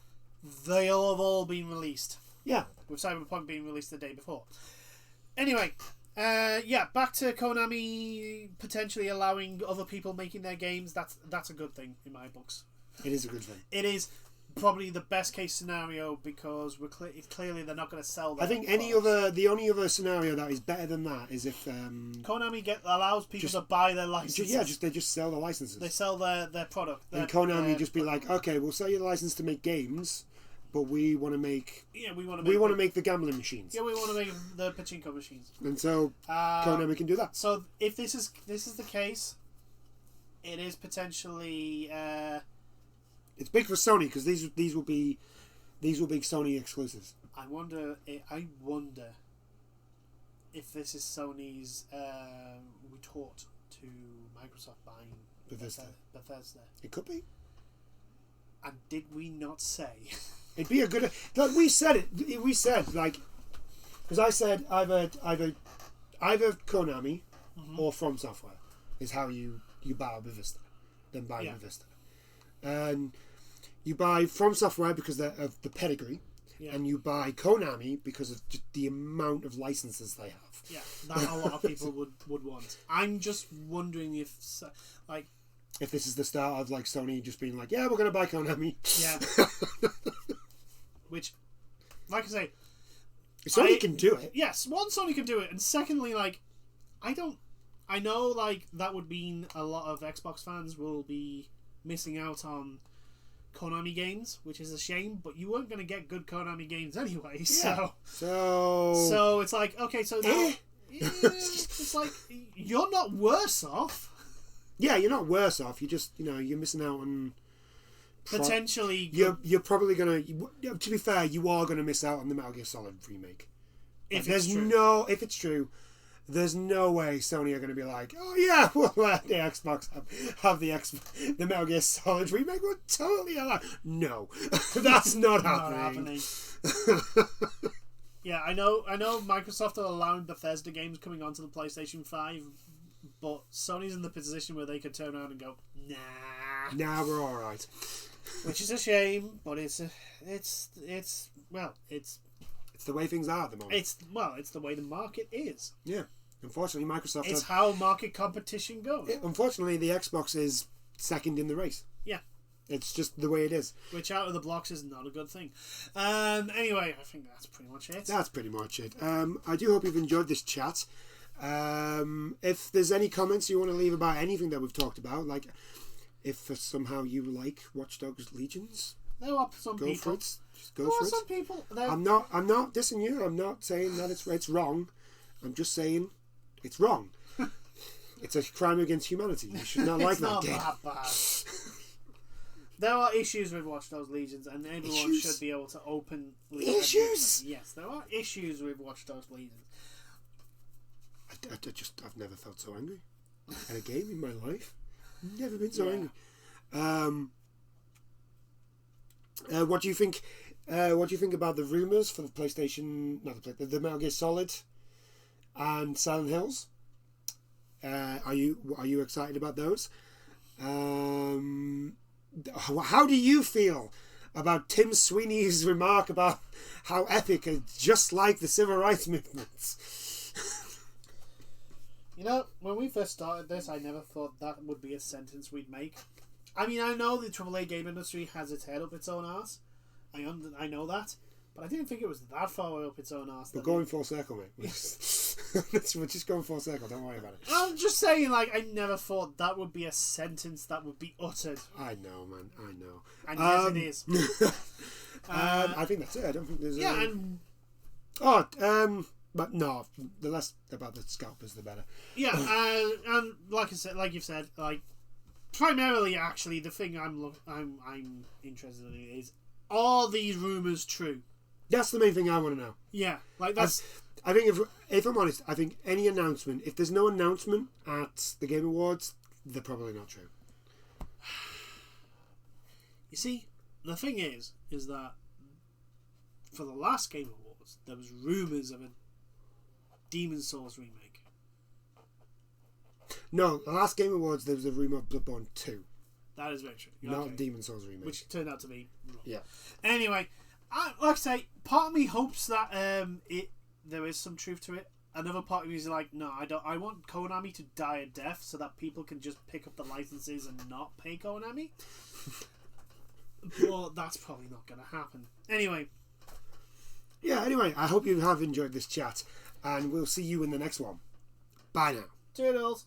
they'll have all been released. Yeah. With Cyberpunk being released the day before. Anyway, back to Konami potentially allowing other people making their games. That's a good thing in my books. It is a good thing. It is probably the best case scenario because clearly they're not going to sell that. I think the only other scenario that is better than that is if Konami allows people to buy their licenses. They just sell the licenses. They sell their product. And Konami just be like, okay, we'll sell you the license to make games, but we want to make the gambling machines. Yeah, we want to make the pachinko machines. And so Konami can do that. So if this is the case, it is potentially. It's big for Sony because these will be Sony exclusives. I wonder if this is Sony's retort to Microsoft buying Bethesda. It could be. And did we not say? It'd be a good. Like we said it. We said like because I said either Konami or From Software is how you buy Bethesda, then buy Bethesda. And you buy From Software because of the pedigree, and you buy Konami because of just the amount of licenses they have. Yeah, that a lot of people would want. I'm just wondering if this is the start of like Sony just being like, yeah, we're going to buy Konami. Yeah. Which, like I say, Sony can do it. Yes, one, Sony can do it, and secondly, like, I know like that would mean a lot of Xbox fans will be missing out on Konami games, which is a shame, but you weren't going to get good Konami games anyway, Yeah. So it's like, okay, so now... it's like, you're not worse off. Yeah, you're not worse off. You just, you're missing out on... Potentially... You're probably going to... To be fair, you are going to miss out on the Metal Gear Solid remake. If it's true, there's no way Sony are going to be like, oh yeah, we'll let the Xbox have the Metal Gear Solid remake. We're totally alive. No, that's not happening. Yeah, I know Microsoft are allowing Bethesda games coming onto the PlayStation 5, but Sony's in the position where they could turn around and go, nah, we're all right. Which is a shame, but it's the way things are at the moment. It's the way the market is. Yeah. Unfortunately, Microsoft... It's how market competition goes. Unfortunately, the Xbox is second in the race. Yeah. It's just the way it is. Which out of the blocks is not a good thing. Anyway, I think that's pretty much it. That's pretty much it. I do hope you've enjoyed this chat. If there's any comments you want to leave about anything that we've talked about, like if somehow you like Watch Dogs Legions... There are some people. Go for it. Just go for it. Some people. I'm not dissing you. I'm not saying that it's wrong. I'm just saying it's wrong. It's a crime against humanity. You should not like that game. It's not that bad. There are issues with Watch Dogs Legions, and everyone should be able to openly... Issues? Yes, there are issues with Watch Dogs Legions. I've never felt so angry at a game in my life. Never been so angry. What do you think? What do you think about the rumours for the PlayStation? Not the Metal Gear Solid and Silent Hills. Are you excited about those? How do you feel about Tim Sweeney's remark about how Epic is just like the civil rights movement? When we first started this, I never thought that would be a sentence we'd make. I mean, I know the AAA game industry has its head up its own arse. I know that. But I didn't think it was that far up its own arse. We're going full circle, mate. We're just going full circle. Don't worry about it. I'm just saying, I never thought that would be a sentence that would be uttered. I know, man. I know. And yes, it is. I think that's it. I don't think there's... Yeah, and... But no, the less about the scalpers, the better. Yeah, and like you've said, primarily, actually, the thing I'm interested in is, are these rumours true? That's the main thing I want to know. Yeah, that's... I think if I'm honest, I think any announcement, if there's no announcement at the Game Awards, they're probably not true. You see, the thing is that for the last Game Awards, there was rumours of a Demon's Souls remake. No, the last Game Awards, there was a rumour of Bloodborne 2. That is very true. Not Demon's Souls remake. Which turned out to be wrong. Yeah. Anyway, like I say, part of me hopes that there is some truth to it. Another part of me is like, no, I don't. I want Konami to die a death so that people can just pick up the licenses and not pay Konami. But that's probably not going to happen. Anyway. Yeah, anyway, I hope you have enjoyed this chat. And we'll see you in the next one. Bye now. Toodles.